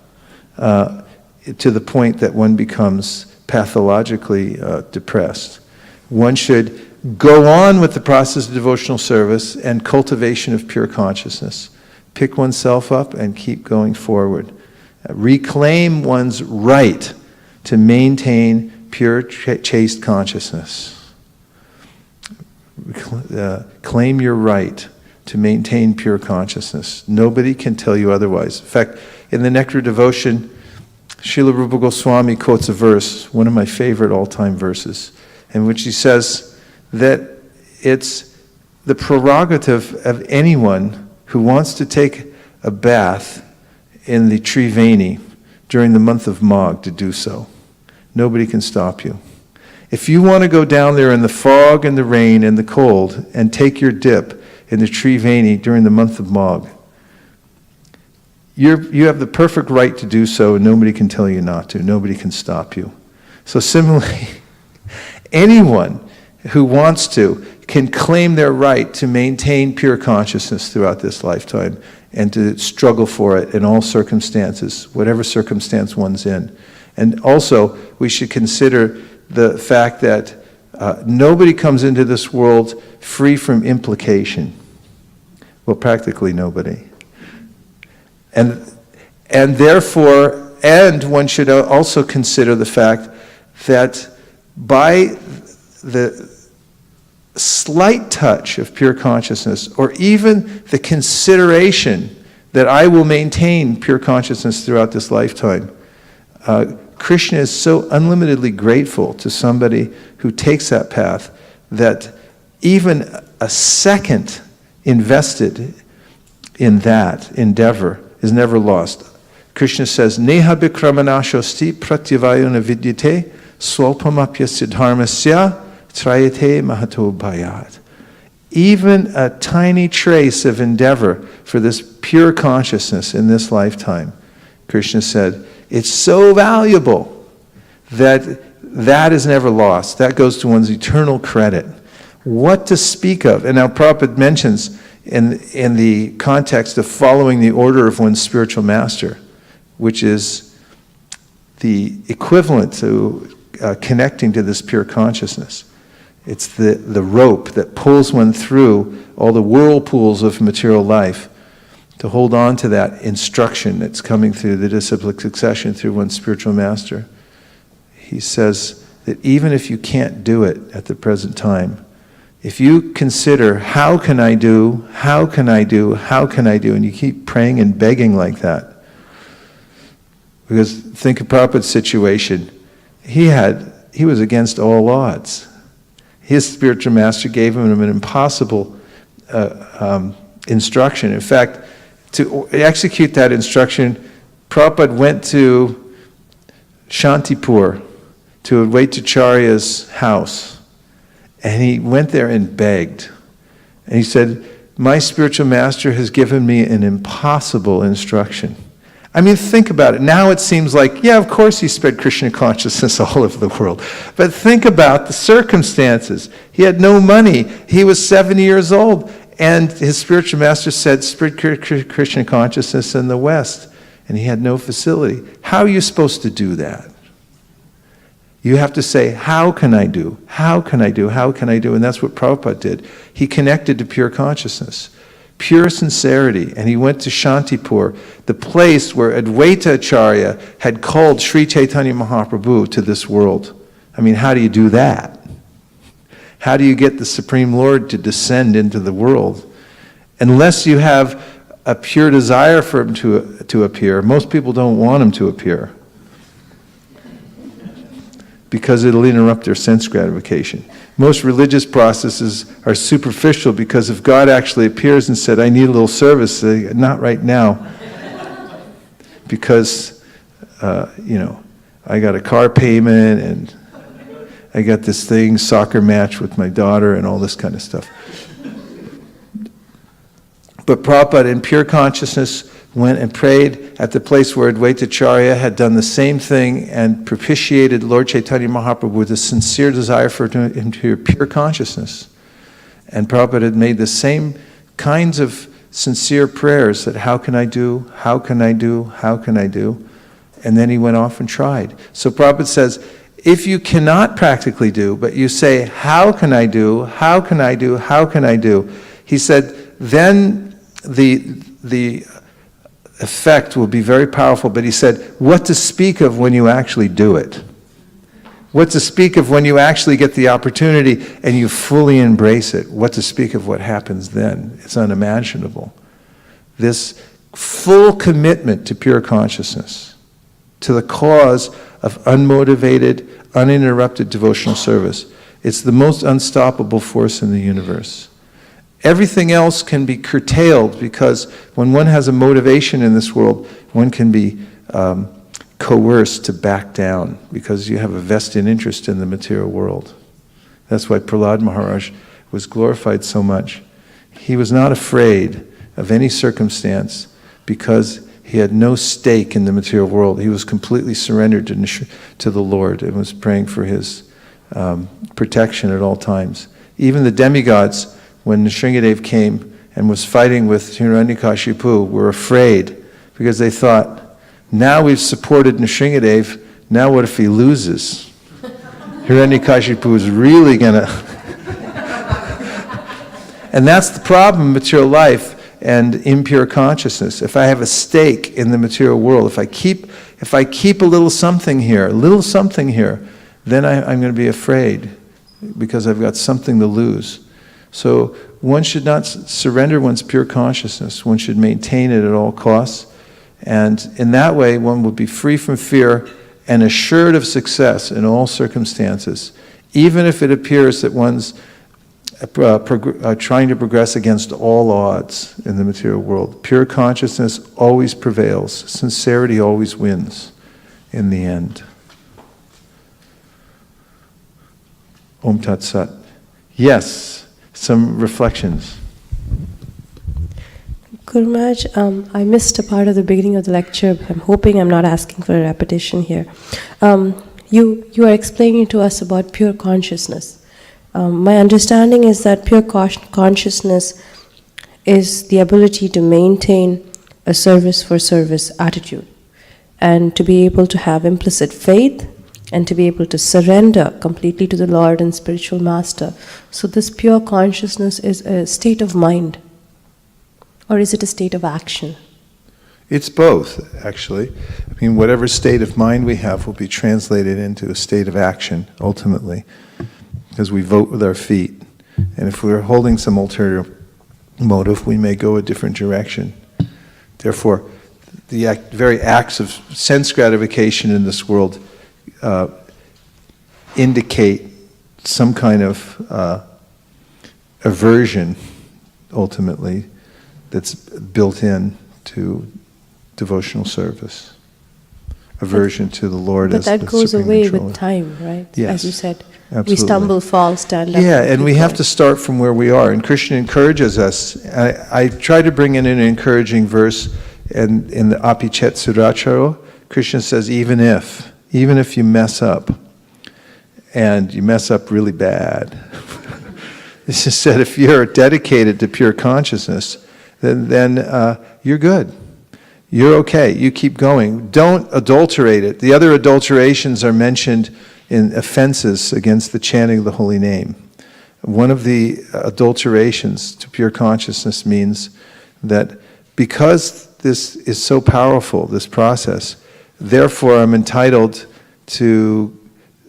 S1: to the point that one becomes pathologically depressed. One should go on with the process of devotional service and cultivation of pure consciousness. Pick oneself up and keep going forward. Reclaim one's right to maintain pure, chaste consciousness. Claim your right to maintain pure consciousness. Nobody can tell you otherwise. In fact, in the Nectar Devotion, Srila Rupa Goswami quotes a verse, one of my favorite all-time verses, in which he says that it's the prerogative of anyone who wants to take a bath in the Triveni during the month of Magh to do so. Nobody can stop you. If you want to go down there in the fog and the rain and the cold and take your dip in the Triveni during the month of Magh, you have the perfect right to do so, and nobody can tell you not to. Nobody can stop you. So similarly, anyone who wants to can claim their right to maintain pure consciousness throughout this lifetime and to struggle for it in all circumstances, whatever circumstance one's in. And also, we should consider the fact that nobody comes into this world free from implication. Well, practically nobody. And therefore, one should also consider the fact that by the slight touch of pure consciousness, or even the consideration that I will maintain pure consciousness throughout this lifetime, Krishna is so unlimitedly grateful to somebody who takes that path that even a second invested in that endeavor is never lost. Krishna says, Neha bikramanashosti pratyavayona vidyate swalpamapya siddharmasya trayate mahato bhayat. even a tiny trace of endeavor for this pure consciousness in this lifetime, Krishna said, it's so valuable that that is never lost. That goes to one's eternal credit. What to speak of? And now Prabhupada mentions in the context of following the order of one's spiritual master, which is the equivalent to connecting to this pure consciousness. It's the rope that pulls one through all the whirlpools of material life, to hold on to that instruction that's coming through the disciplic succession through one's spiritual master. He says that even if you can't do it at the present time, if you consider, how can I do, how can I do, how can I do, and you keep praying and begging like that. Because think of Prabhupada's situation. He was against all odds. His spiritual master gave him an impossible instruction. In fact, to execute that instruction, Prabhupada went to Shantipur, to Advaitacharya's house, and he went there and begged. And he said, my spiritual master has given me an impossible instruction. I mean, think about it. Now it seems like, yeah, of course he spread Krishna consciousness all over the world. But think about the circumstances. He had no money. He was 70 years old. And his spiritual master said, spread Krishna consciousness in the West. And he had no facility. How are you supposed to do that? You have to say, how can I do? How can I do? How can I do? And that's what Prabhupada did. He connected to pure consciousness. Pure sincerity. And he went to Shantipur, the place where Advaita Acharya had called Sri Chaitanya Mahaprabhu to this world. I mean, how do you do that? How do you get the Supreme Lord to descend into the world? Unless you have a pure desire for him to appear. Most people don't want him to appear, because it'll interrupt their sense gratification. Most religious processes are superficial, because if God actually appears and said, I need a little service, not right now. Because, I got a car payment, and I got this thing, soccer match with my daughter, and all this kind of stuff. But Prabhupada, in pure consciousness, went and prayed at the place where Advaita Acharya had done the same thing and propitiated Lord Chaitanya Mahaprabhu with a sincere desire for him to hear pure consciousness. And Prabhupada had made the same kinds of sincere prayers that how can I do, how can I do, how can I do? And then he went off and tried. So Prabhupada says, if you cannot practically do, but you say, how can I do, how can I do, how can I do? He said, then the effect will be very powerful. But he said, what to speak of when you actually do it? What to speak of when you actually get the opportunity and you fully embrace it? What to speak of what happens then? It's unimaginable. This full commitment to pure consciousness, to the cause of unmotivated, uninterrupted devotional service. It's the most unstoppable force in the universe. Everything else can be curtailed, because when one has a motivation in this world, one can be coerced to back down, because you have a vested interest in the material world. That's why Prahlad Maharaj was glorified so much. He was not afraid of any circumstance, because he had no stake in the material world. He was completely surrendered to the Lord and was praying for his protection at all times. Even the demigods, when Nrsingadev came and was fighting with Hiranyakashipu, were afraid, because they thought, now we've supported Nrsingadev, now what if he loses? Hiranyakashipu is really going to... And that's the problem in material life and impure consciousness. If I have a stake in the material world, if I keep a little something here, then I'm going to be afraid, because I've got something to lose. So one should not surrender one's pure consciousness. One should maintain it at all costs. And in that way, one will be free from fear and assured of success in all circumstances, even if it appears that one's trying to progress against all odds in the material world. Pure consciousness always prevails. Sincerity always wins in the end. Om Tat Sat. Yes, Some reflections.
S6: Guru Maharaj, I missed a part of the beginning of the lecture. But I'm hoping I'm not asking for a repetition here. You are explaining to us about pure consciousness. My understanding is that pure consciousness is the ability to maintain a service for service attitude, and to be able to have implicit faith, and to be able to surrender completely to the Lord and spiritual master. So this pure consciousness is a state of mind, or is it a state of action?
S1: It's both, actually. I mean, whatever state of mind we have will be translated into a state of action, ultimately, because we vote with our feet. And if we're holding some ulterior motive, we may go a different direction. Therefore, the very acts of sense gratification in this world indicate some kind of aversion, ultimately, that's built in to devotional service. Aversion to the Lord as the
S6: But that goes
S1: supreme
S6: away
S1: controller.
S6: with time, right?
S1: Yes,
S6: As you said,
S1: absolutely.
S6: we stumble, fall, stand up.
S1: Yeah, and we
S6: keep
S1: have
S6: going.
S1: to start from where we are. And Krishna encourages us. I try to bring in an encouraging verse in the Apichet Suracharo. Krishna says, even if you mess up, and you mess up really bad, it's just said if you're dedicated to pure consciousness, then you're good. You're okay. You keep going. Don't adulterate it. The other adulterations are mentioned in offenses against the chanting of the holy name. One of the adulterations to pure consciousness means that because this is so powerful, this process, therefore I'm entitled to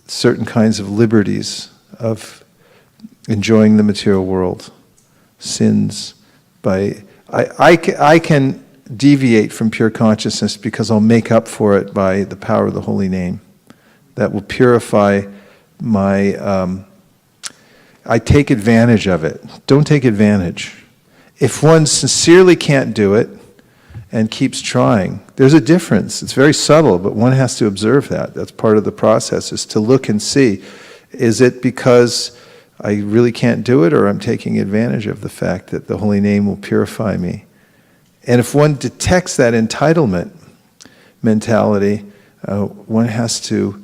S1: certain kinds of liberties of enjoying the material world. Sins by... I can deviate from pure consciousness because I'll make up for it by the power of the holy name. That will purify my... I take advantage of it. Don't take advantage. If one sincerely can't do it and keeps trying, there's a difference. It's very subtle, but one has to observe that. That's part of the process, is to look and see, is it because I really can't do it, or I'm taking advantage of the fact that the holy name will purify me? And if one detects that entitlement mentality, one has to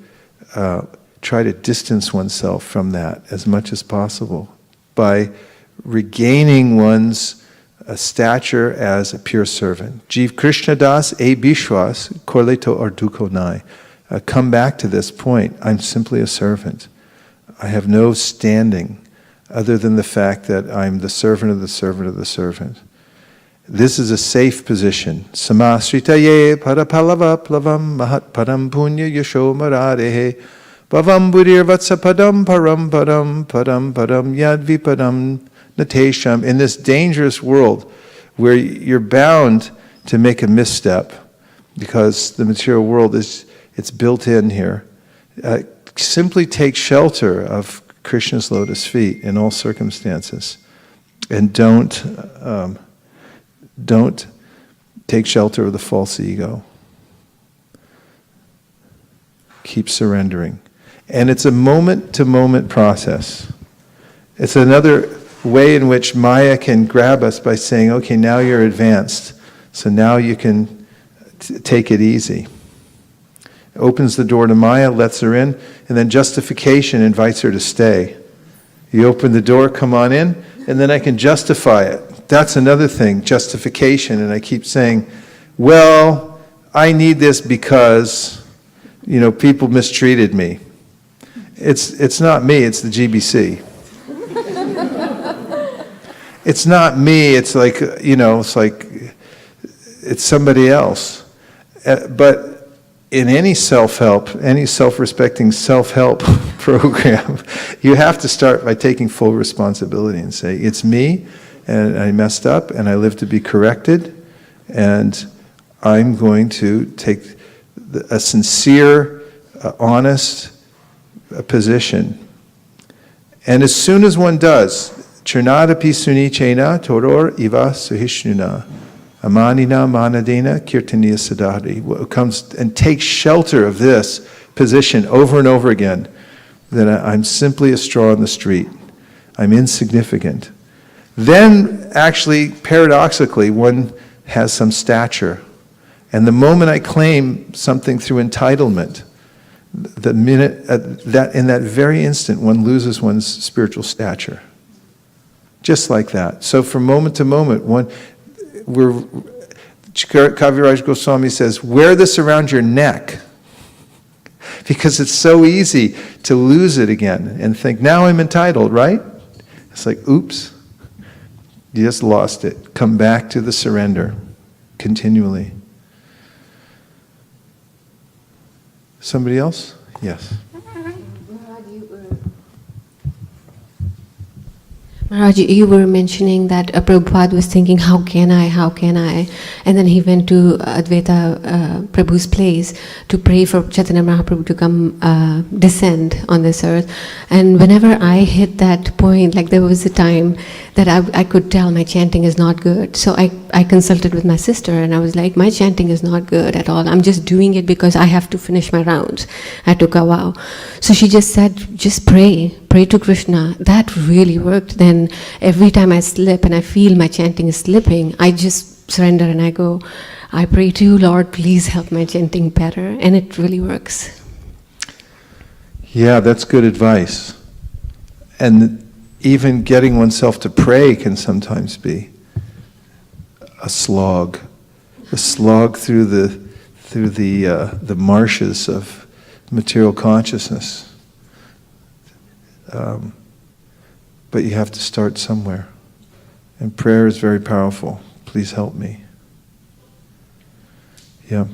S1: try to distance oneself from that as much as possible by regaining one's stature as a pure servant. Jiv Krishna Das e Bishwas Korleto Arduko Nai. Come back to this point. I'm simply a servant. I have no standing other than the fact that I'm the servant of the servant of the servant. This is a safe position. Samasritaye parapalava plavam mahat param punya yasho mararehe bhavam burir vatsa padam param padam padam padam yadvi padam natesham. In this dangerous world where you're bound to make a misstep because the material world it's built in here, simply take shelter of Krishna's lotus feet in all circumstances, and don't take shelter of the false ego. Keep surrendering. And it's a moment-to-moment process. It's another way in which Maya can grab us by saying, okay, now you're advanced, so now you can take it easy. Opens the door to Maya, lets her in, and then justification invites her to stay. You open the door, come on in, and then I can justify it. That's another thing, justification. And I keep saying, well, I need this because, people mistreated me. It's not me, it's the GBC. It's not me, it's like, it's somebody else. But in any self-help, any self-respecting self-help program, you have to start by taking full responsibility and say, it's me, and I messed up, and I live to be corrected, and I'm going to take a sincere, honest position. And as soon as one does, Chernadapi suni chena toror iva suhishnuna amanina manadena kirtaniya sadhari, comes and takes shelter of this position over and over again, then I'm simply a straw in the street. I'm insignificant. Then, actually, paradoxically, one has some stature. And the moment I claim something through entitlement, the minute in that very instant, one loses one's spiritual stature. Just like that. So from moment to moment, Kaviraj Goswami says, wear this around your neck. Because it's so easy to lose it again and think, now I'm entitled, right? It's like, oops, you just lost it. Come back to the surrender continually. Somebody else? Yes.
S5: Maharaj, you were mentioning that Prabhupada was thinking, how can I? And then he went to Advaita Prabhu's place to pray for Chaitanya Mahaprabhu to come descend on this earth. And whenever I hit that point, like there was a time that I could tell my chanting is not good. So I consulted with my sister and I was like, my chanting is not good at all. I'm just doing it because I have to finish my rounds. I took a vow. So she just said, just pray to Krishna. That really worked. Then every time I slip and I feel my chanting is slipping, I just surrender and I go, I pray to you, Lord, please help my chanting better. And it really works.
S1: Yeah, that's good advice. And even getting oneself to pray can sometimes be a slog through the marshes of material consciousness. But you have to start somewhere. And prayer is very powerful. Please help me. Yeah.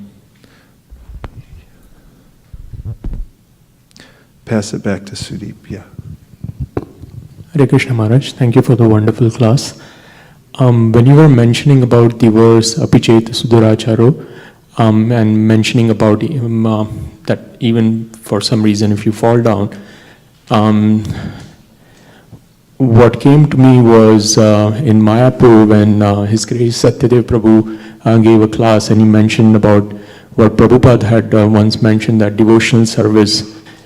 S1: Pass it back to Sudeep. Yeah.
S7: Hare Krishna Maharaj, thank you for the wonderful class. When you were mentioning about the verse Apichet Suduracharo, and mentioning about that even for some reason if you fall down, what came to me was in Mayapur when His Grace Satyadev Prabhu gave a class and he mentioned about what Prabhupada had once mentioned, that devotional service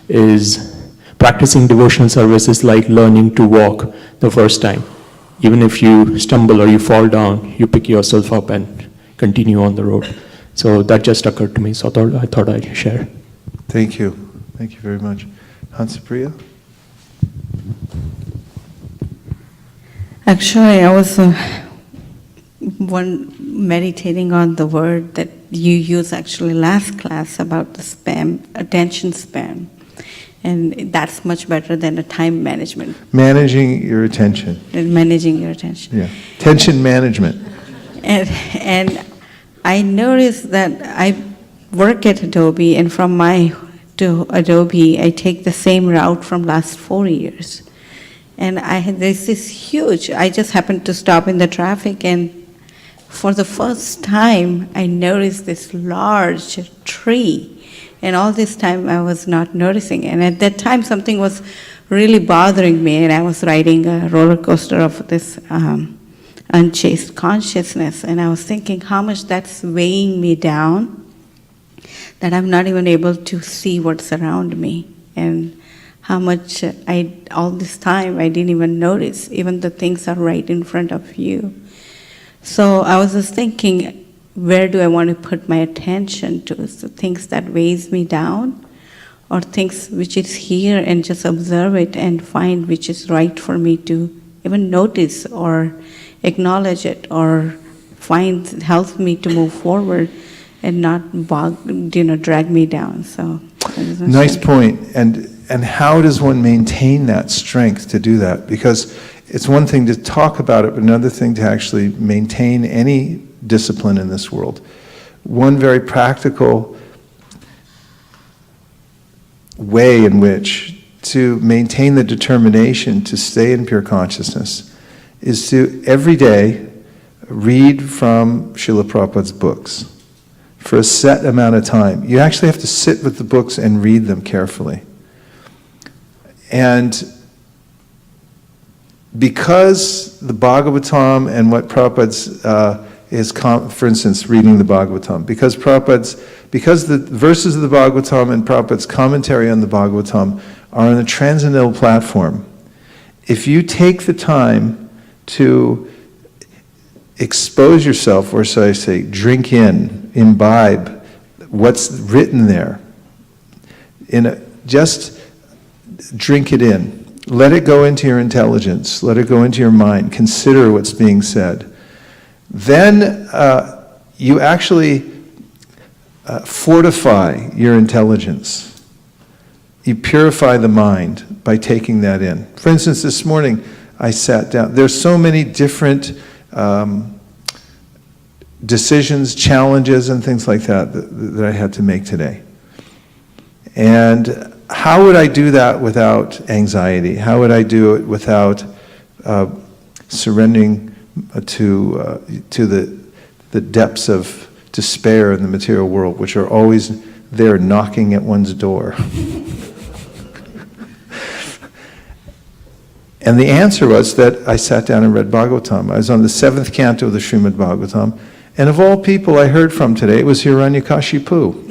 S7: is, practicing devotional service is like learning to walk the first time. Even if you stumble or you fall down, you pick yourself up and continue on the road. So that just occurred to me, so I thought I'd share.
S1: Thank you. Thank you very much. Hansapriya?
S8: Actually, I was meditating on the word that you used actually last class about the span, attention span. And that's much better than a time management.
S1: Managing your attention.
S8: And managing your attention.
S1: Yeah. Tension management.
S8: And I noticed that I work at Adobe, and from to Adobe, I take the same route from last 4 years. And there's this huge, I just happened to stop in the traffic, and for the first time, I noticed this large tree. And all this time I was not noticing. And at that time something was really bothering me, and I was riding a roller coaster of this unchaste consciousness. And I was thinking how much that's weighing me down, that I'm not even able to see what's around me. And how much all this time I didn't even notice, even the things are right in front of you. So I was just thinking, where do I want to put my attention to? So things that weighs me down, or things which is here and just observe it and find which is right for me to even notice or acknowledge it, or find helps me to move forward and not drag me down. So
S1: nice point. And how does one maintain that strength to do that? Because it's one thing to talk about it, but another thing to actually maintain any discipline in this world. One very practical way in which to maintain the determination to stay in pure consciousness is to every day read from Srila Prabhupada's books for a set amount of time. You actually have to sit with the books and read them carefully. And because the Bhagavatam and what Prabhupada's for instance, reading the Bhagavatam, because the verses of the Bhagavatam and Prabhupada's commentary on the Bhagavatam are on a transcendental platform, if you take the time to expose yourself, or so I say, drink in, imbibe what's written there, just drink it in. Let it go into your intelligence. Let it go into your mind. Consider what's being said. Then you actually fortify your intelligence. You purify the mind by taking that in. For instance, this morning I sat down. There's so many different decisions, challenges, and things like that I had to make today. And how would I do that without anxiety? How would I do it without surrendering to the depths of despair in the material world, which are always there knocking at one's door? And the answer was that I sat down and read Bhagavatam. I was on the 7th canto of the Srimad Bhagavatam, and of all people I heard from today, it was Hiranyakashipu.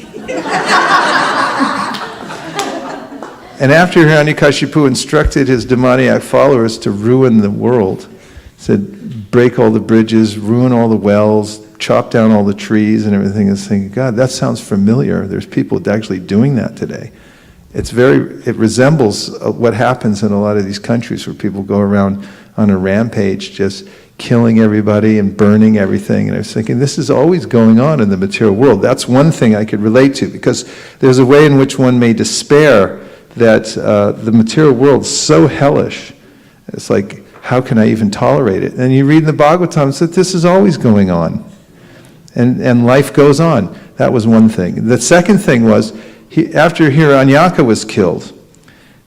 S1: And after Hiranyakashipu instructed his demoniac followers to ruin the world, said, break all the bridges, ruin all the wells, chop down all the trees and everything, I was thinking, God, that sounds familiar. There's people actually doing that today. It resembles what happens in a lot of these countries where people go around on a rampage just killing everybody and burning everything. And I was thinking, this is always going on in the material world. That's one thing I could relate to, because there's a way in which one may despair that the material world is so hellish. It's like, how can I even tolerate it? And you read in the Bhagavatam that this is always going on. And life goes on. That was one thing. The second thing was, after Hiranyaka was killed,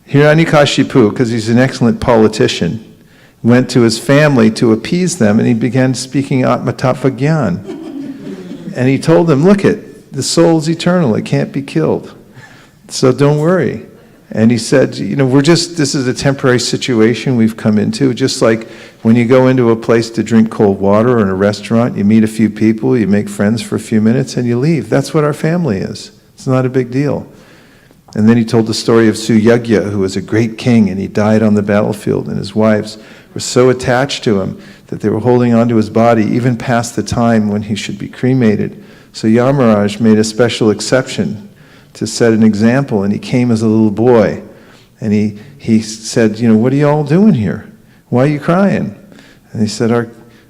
S1: Hiranyakashipu, because he's an excellent politician, went to his family to appease them, and he began speaking Atma-tattva Gyan. And he told them, look the soul's eternal, it can't be killed. So don't worry. And he said, this is a temporary situation we've come into, just like when you go into a place to drink cold water or in a restaurant, you meet a few people, you make friends for a few minutes, and you leave. That's what our family is. It's not a big deal. And then he told the story of Suyagya, who was a great king, and he died on the battlefield, and his wives were so attached to him that they were holding on to his body even past the time when he should be cremated. So Yamaraj made a special exception to set an example, and he came as a little boy, and he said, what are you all doing here? Why are you crying? And he said,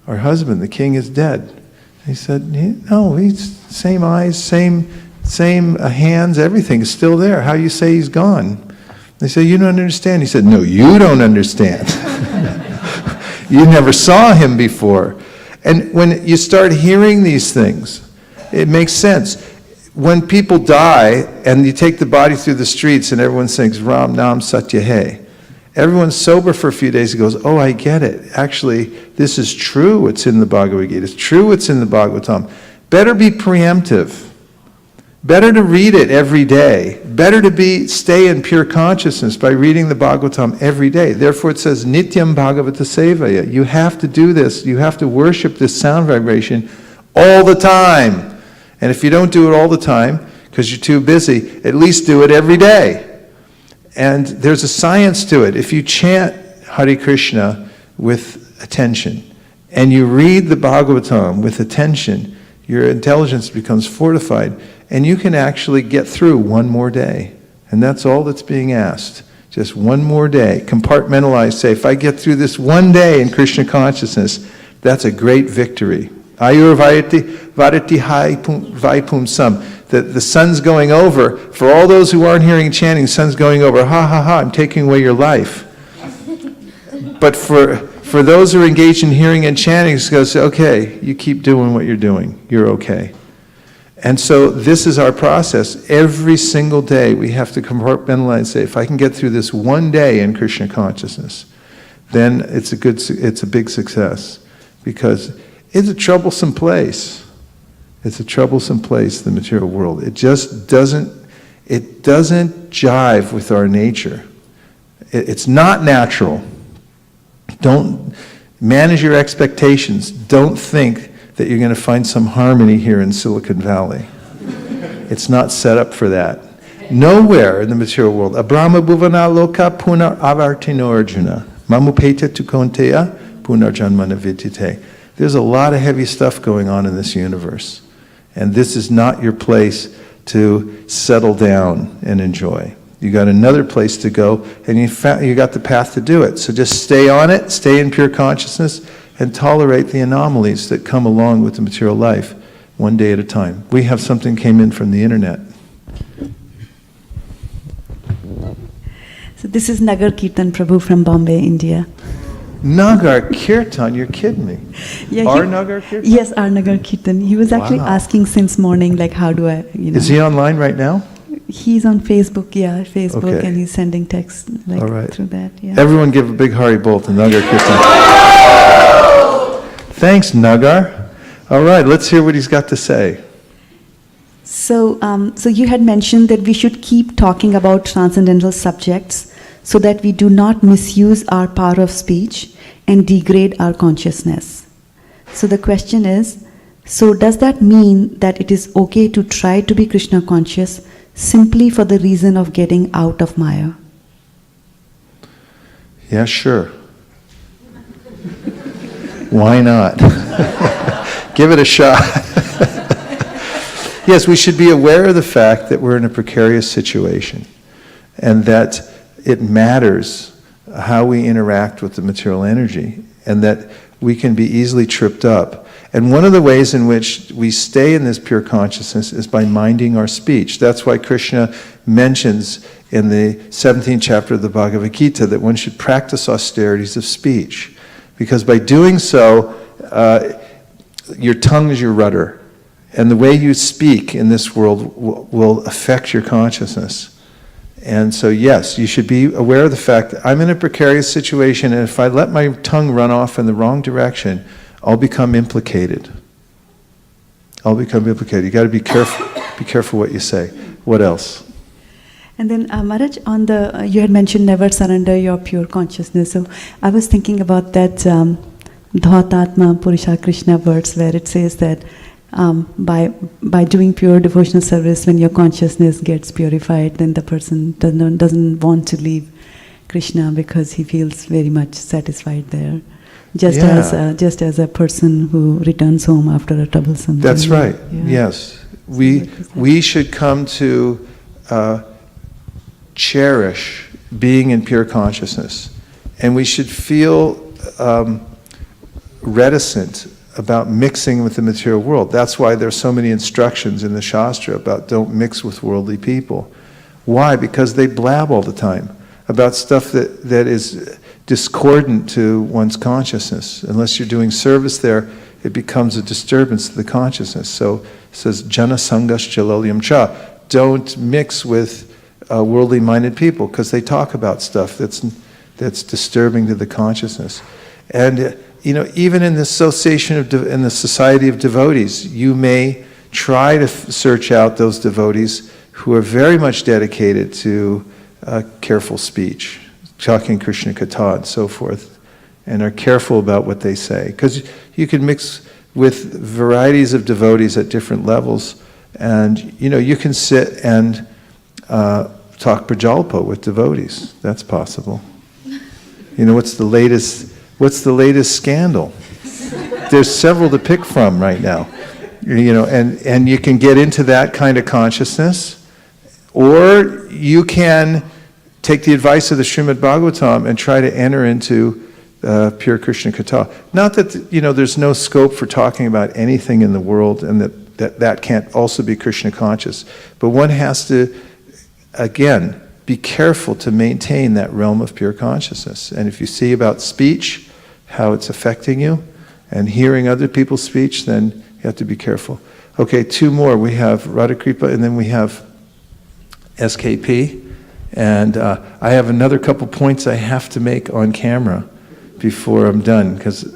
S1: our husband, the king, is dead. And he said, no, he's same eyes, same hands, everything is still there. How you say he's gone? They said, you don't understand. He said, no, you don't understand. You never saw him before. And when you start hearing these things, it makes sense. When people die and you take the body through the streets and everyone sings Ram Nam Satya Hai, everyone's sober for a few days and goes, oh, I get it. Actually, this is true. It's in the Bhagavad-gita. It's true. It's in the Bhagavatam. Better be preemptive. Better to read it every day. Better to stay in pure consciousness by reading the Bhagavatam every day. Therefore it says, Nityam Bhagavata Sevaya. You have to do this. You have to worship this sound vibration all the time. And if you don't do it all the time, because you're too busy, at least do it every day. And there's a science to it. If you chant Hare Krishna with attention, and you read the Bhagavatam with attention, your intelligence becomes fortified, and you can actually get through one more day. And that's all that's being asked. Just one more day. Compartmentalize, say, if I get through this one day in Krishna consciousness, that's a great victory. Ayur varati vaipum sam. The sun's going over. For all those who aren't hearing chanting, sun's going over. Ha ha ha, I'm taking away your life. But for those who are engaged in hearing and chanting, it's going to say, okay, you keep doing what you're doing. You're okay. And so this is our process. Every single day we have to compartmentalize and say, if I can get through this one day in Krishna consciousness, then it's a big success. Because it's a troublesome place. It's a troublesome place, the material world. It just doesn't jive with our nature. It's not natural. Don't manage your expectations. Don't think that you're going to find some harmony here in Silicon Valley. It's not set up for that. Nowhere in the material world. Abrahma bhuvana loka puna avartino arjuna. Mamupeta tu konteya punarjanmana vidyate. There's a lot of heavy stuff going on in this universe. And this is not your place to settle down and enjoy. You got another place to go, and you got the path to do it. So just stay on it, stay in pure consciousness, and tolerate the anomalies that come along with the material life, one day at a time. We have something came in from the internet.
S2: So this is Nagar Kirtan Prabhu from Bombay, India.
S1: Nagar Kirtan, you're kidding me.
S2: Yeah,
S1: Our Nagar Kirtan?
S2: Yes, our Nagar Kirtan. He was actually
S1: Wow.
S2: asking since morning, like, how do I,
S1: Is he online right now?
S2: He's on Facebook, Facebook,
S1: Okay.
S2: and he's sending texts like
S1: All right.
S2: through that. Yeah.
S1: Everyone give a big Haribol to Nagar Kirtan. Thanks, Nagar. All right, let's hear what he's got to say.
S2: So, so you had mentioned that we should keep talking about transcendental subjects so that we do not misuse our power of speech and degrade our consciousness. So the question is, so does that mean that it is okay to try to be Krishna conscious simply for the reason of getting out of Maya?
S1: Yeah, sure. Why not? Give it a shot. Yes, we should be aware of the fact that we're in a precarious situation and that it matters how we interact with the material energy and that we can be easily tripped up. And one of the ways in which we stay in this pure consciousness is by minding our speech. That's why Krishna mentions in the 17th chapter of the Bhagavad-gita that one should practice austerities of speech. Because by doing so, your tongue is your rudder. And the way you speak in this world will affect your consciousness. And so, yes, you should be aware of the fact that I'm in a precarious situation, and if I let my tongue run off in the wrong direction, I'll become implicated. I'll become implicated. You got to be careful what you say. What else?
S2: And then, Maharaj, on the you had mentioned never surrender your pure consciousness. So I was thinking about that Dhautatma Purusha Krishna verse where it says that by doing pure devotional service, when your consciousness gets purified, then the person doesn't want to leave Krishna because he feels very much satisfied there. Just as a person who returns home after a troublesome
S1: That's
S2: journey.
S1: right.
S2: Yeah.
S1: Yes. We should come to cherish being in pure consciousness. And we should feel reticent about mixing with the material world. That's why there's so many instructions in the Shastra about don't mix with worldly people. Why? Because they blab all the time about stuff that is discordant to one's consciousness. Unless you're doing service there, it becomes a disturbance to the consciousness. So it says, Jana Sangash Jalalyam Cha. Don't mix with worldly minded people because they talk about stuff that's disturbing to the consciousness. And even in the association in the society of devotees, you may try to search out those devotees who are very much dedicated to careful speech, talking Krishna Katha and so forth, and are careful about what they say. Because you can mix with varieties of devotees at different levels, and you can sit and talk prajalpa with devotees. That's possible. What's the latest scandal? There's several to pick from right now. And you can get into that kind of consciousness, or you can take the advice of the Srimad Bhagavatam and try to enter into pure Krishna Katha. Not that there's no scope for talking about anything in the world, and that can't also be Krishna conscious. But one has to, again, be careful to maintain that realm of pure consciousness. And if you see about speech, how it's affecting you, and hearing other people's speech, then you have to be careful. Okay, two more. We have Radhakripa, and then we have SKP. And I have another couple points I have to make on camera before I'm done, because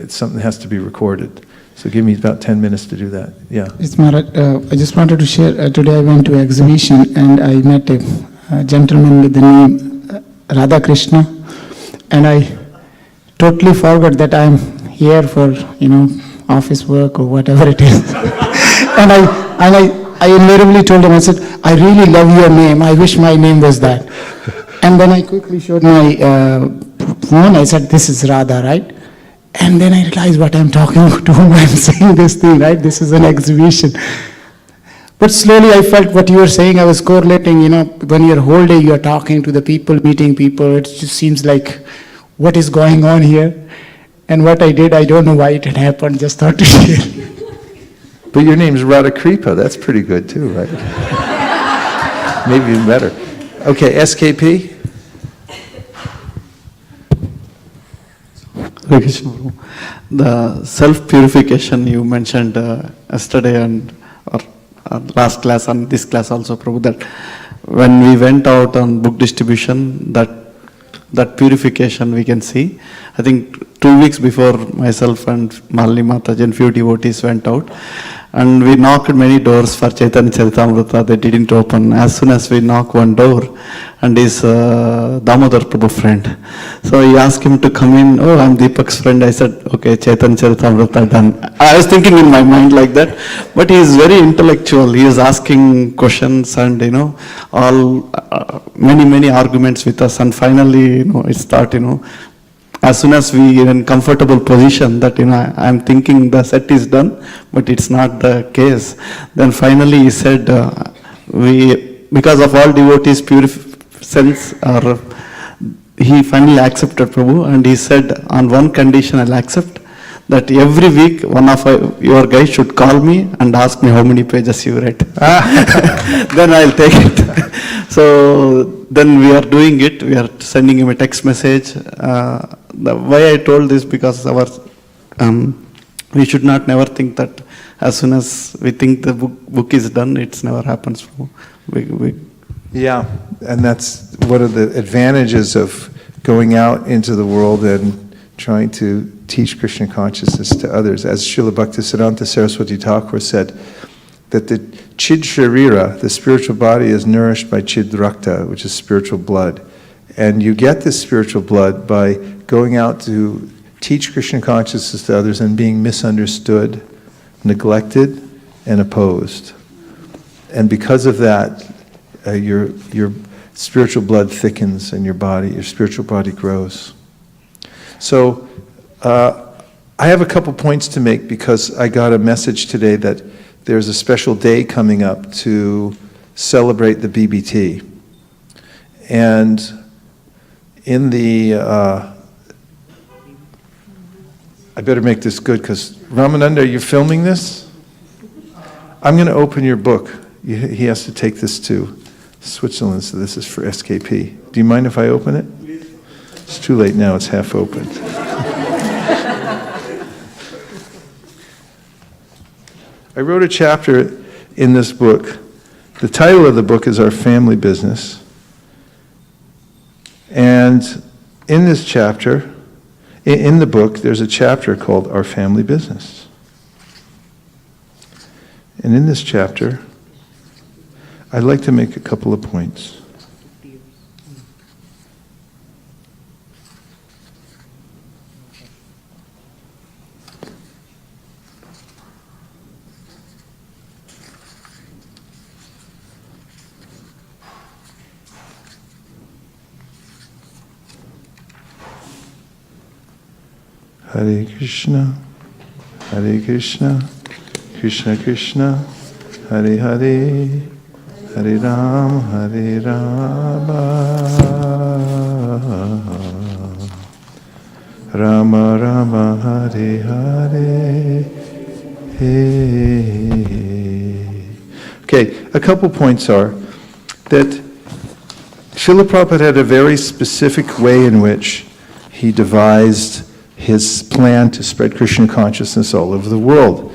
S1: something has to be recorded. So give me about 10 minutes to do that. Yeah.
S9: Yes, Maharaj. I just wanted to share, today I went to an exhibition and I met a gentleman with the name Radha Krishna, and I totally forgot that I'm here for office work or whatever it is. and I invariably told him, I said, I really love your name. I wish my name was that. And then I quickly showed my phone, I said, this is Radha, right? And then I realized what I'm talking to whom I'm saying this thing, right? This is an exhibition. But slowly I felt what you were saying, I was correlating, when you're whole day you're talking to the people, meeting people, it just seems like, what is going on here? And what I did, I don't know why it had happened, just thought to share.
S1: But your name's Radha Kripa, that's pretty good too, right? Maybe even better. Okay, SKP?
S10: The self-purification you mentioned yesterday or last class and this class also, Prabhu, that when we went out on book distribution, that purification we can see. I think 2 weeks before myself and Malini Mataji and few devotees went out, and we knocked many doors for Chaitanya Charitamrita. They didn't open. As soon as we knock one door, and his Damodar Prabhu friend. So he asked him to come in. Oh, I'm Deepak's friend. I said, okay, Chaitanya Charitamrita done. I was thinking in my mind like that, but he is very intellectual. He is asking questions and, all many arguments with us. And finally, it's thought, as soon as we are in comfortable position that, I'm thinking the set is done, but it's not the case. Then finally he said, because of all devotees sense, or he finally accepted Prabhu, and he said, on one condition I'll accept, that every week one of your guys should call me and ask me how many pages you read. Then I'll take it. So then we are doing it. We are sending him a text message. Why I told this, because we should not never think that as soon as we think the book is done, it never happens.
S1: Yeah, and that's one of the advantages of going out into the world and trying to teach Krishna consciousness to others. As Srila Bhaktisiddhanta Saraswati Thakur said, that the Chid Sharira, the spiritual body, is nourished by Chid Rakta, which is spiritual blood. And you get this spiritual blood by going out to teach Krishna consciousness to others and being misunderstood, neglected, and opposed. And because of that, your spiritual blood thickens in your body, your spiritual body grows. So I have a couple points to make, because I got a message today that there's a special day coming up to celebrate the BBT. And in the, I better make this good, because Ramananda, you're filming this? I'm going to open your book. He has to take this to Switzerland, so this is for SKP. Do you mind if I open it? It's too late now, it's half open. I wrote a chapter in this book. The title of the book is Our Family Business. And in this chapter, in the book, there's a chapter called Our Family Business. And in this chapter, I'd like to make a couple of points. Hare Krishna, Krishna Krishna, Hare Hare, Hare Rama, Rama Rama, Hare Hare. Okay, a couple points are that Srila Prabhupada had a very specific way in which he devised his plan to spread Krishna consciousness all over the world.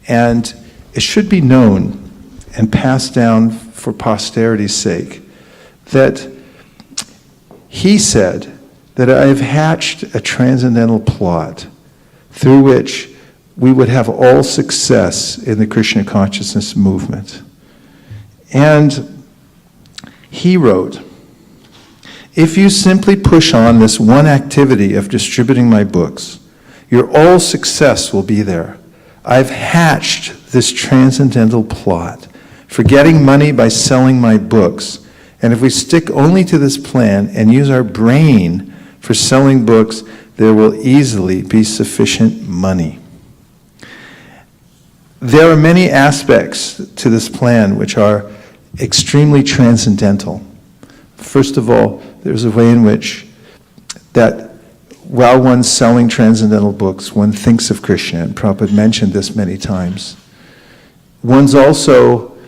S1: And it should be known and passed down for posterity's sake that he said that I have hatched a transcendental plot through which we would have all success in the Krishna consciousness movement. And he wrote, if you simply push on this one activity of distributing my books, your all success will be there. I've hatched this transcendental plot for getting money by selling my books. And if we stick only to this plan and use our brain For selling books, there will easily be sufficient money. There are many aspects to this plan which are extremely transcendental. First of all, there's a way in which that while one's selling transcendental books, one thinks of Krishna, and Prabhupada mentioned this many times. One's also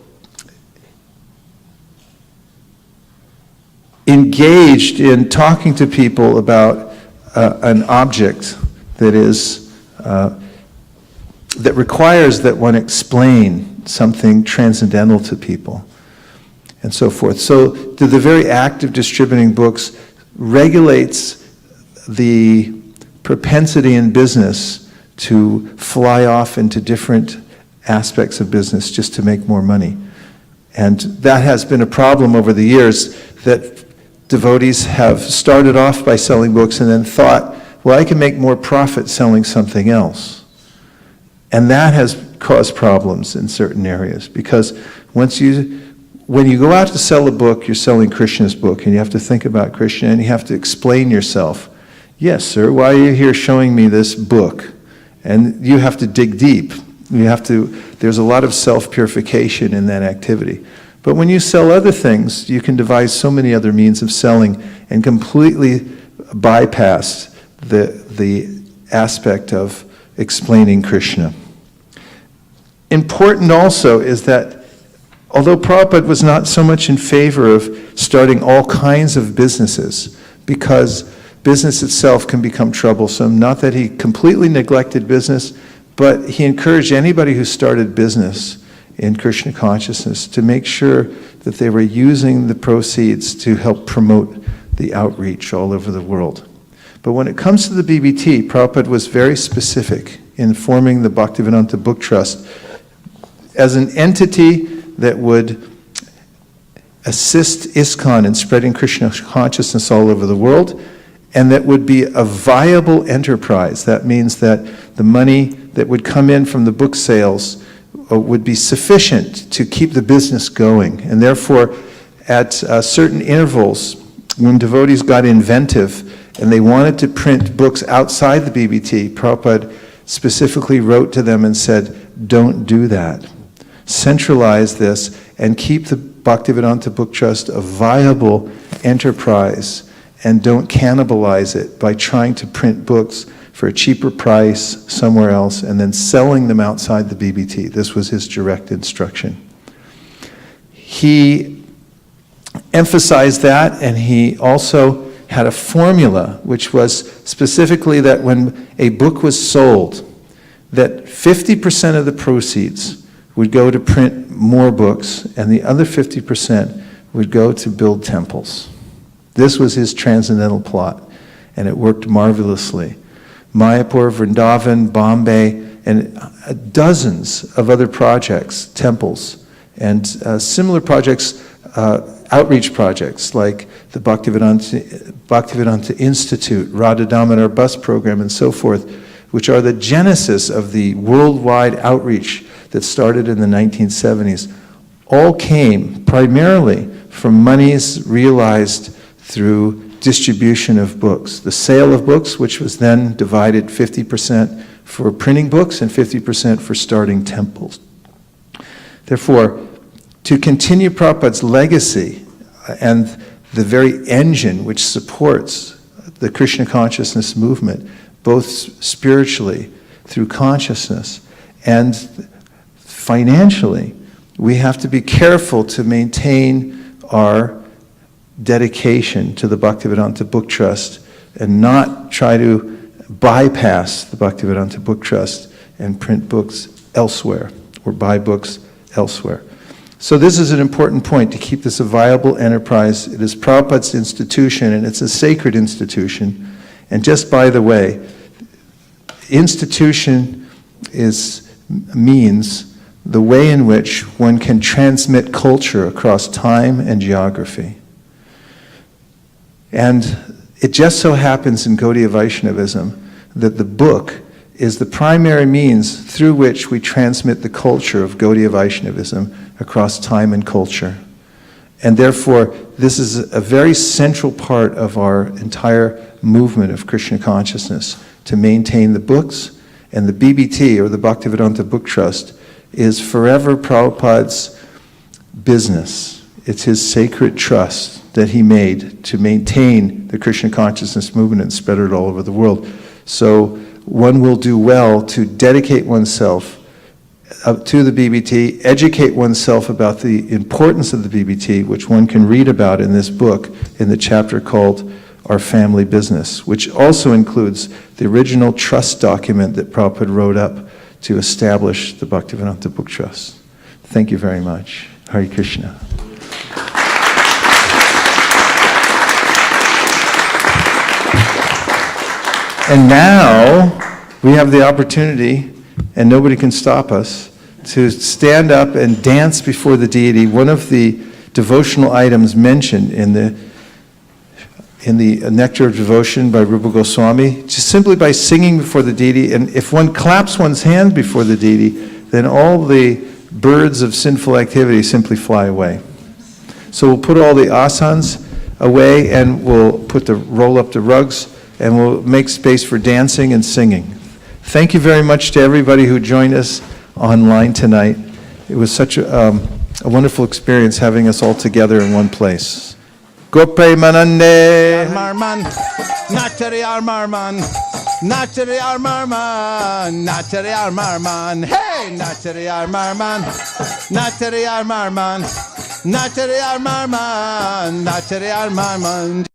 S1: engaged in talking to people about an object that is that requires that one explain something transcendental to people, and so forth. So the very act of distributing books regulates the propensity in business to fly off into different aspects of business just to make more money. And that has been a problem over the years, that devotees have started off by selling books and then thought, well, I can make more profit selling something else. And that has caused problems in certain areas, because when you go out to sell a book, you're selling Krishna's book, and you have to think about Krishna, and you have to explain yourself. Yes, sir, why are you here showing me this book? And you have to dig deep. There's a lot of self-purification in that activity. But when you sell other things, you can devise so many other means of selling and completely bypass the aspect of explaining Krishna. Important also is that although Prabhupada was not so much in favor of starting all kinds of businesses, because business itself can become troublesome, not that he completely neglected business, but he encouraged anybody who started business in Krishna consciousness to make sure that they were using the proceeds to help promote the outreach all over the world. But when it comes to the BBT, Prabhupada was very specific in forming the Bhaktivedanta Book Trust as an entity that would assist ISKCON in spreading Krishna consciousness all over the world, and that would be a viable enterprise. That means that the money that would come in from the book sales would be sufficient to keep the business going. And therefore, at certain intervals, when devotees got inventive and they wanted to print books outside the BBT, Prabhupada specifically wrote to them and said, don't do that. Centralize this and keep the Bhaktivedanta Book Trust a viable enterprise, and don't cannibalize it by trying to print books for a cheaper price somewhere else and then selling them outside the BBT. This was his direct instruction. He emphasized that, and he also had a formula which was specifically that when a book was sold, that 50% of the proceeds would go to print more books, and the other 50% would go to build temples. This was his transcendental plot, and it worked marvelously. Mayapur, Vrindavan, Bombay, and dozens of other projects, temples, and similar projects, outreach projects like the Bhaktivedanta Institute, Radha Damodar bus program, and so forth, which are the genesis of the worldwide outreach that started in the 1970s, all came primarily from monies realized through distribution of books. The sale of books, which was then divided 50% for printing books and 50% for starting temples. Therefore, to continue Prabhupada's legacy and the very engine which supports the Krishna consciousness movement, both spiritually through consciousness and financially, we have to be careful to maintain our dedication to the Bhaktivedanta Book Trust and not try to bypass the Bhaktivedanta Book Trust and print books elsewhere or buy books elsewhere. So this is an important point, to keep this a viable enterprise. It is Prabhupada's institution, and it's a sacred institution. And just by the way, institution means the way in which one can transmit culture across time and geography. And it just so happens in Gaudiya Vaishnavism that the book is the primary means through which we transmit the culture of Gaudiya Vaishnavism across time and culture. And therefore, this is a very central part of our entire movement of Krishna consciousness, to maintain the books. And the BBT, or the Bhaktivedanta Book Trust, is forever Prabhupada's business. It's his sacred trust that he made to maintain the Krishna consciousness movement and spread it all over the world. So one will do well to dedicate oneself to the BBT, educate oneself about the importance of the BBT, which one can read about in this book, in the chapter called Our Family Business, which also includes the original trust document that Prabhupada wrote up to establish the Bhaktivedanta Book Trust. Thank you very much. Hare Krishna. And now we have the opportunity, and nobody can stop us, to stand up and dance before the deity. One of the devotional items mentioned in the Nectar of Devotion by Rupa Goswami, just simply by singing before the deity, and if one claps one's hand before the deity, then all the birds of sinful activity simply fly away. So we'll put all the asanas away, and we'll roll up the rugs, and we'll make space for dancing and singing. Thank you very much to everybody who joined us online tonight. It was such a wonderful experience having us all together in one place. Gope Manande
S11: Marman, Natari Marman, Natari Marman, Natari Marman, hey, Natari Marman, Natari Marman, Natari Marman, Natari Marman.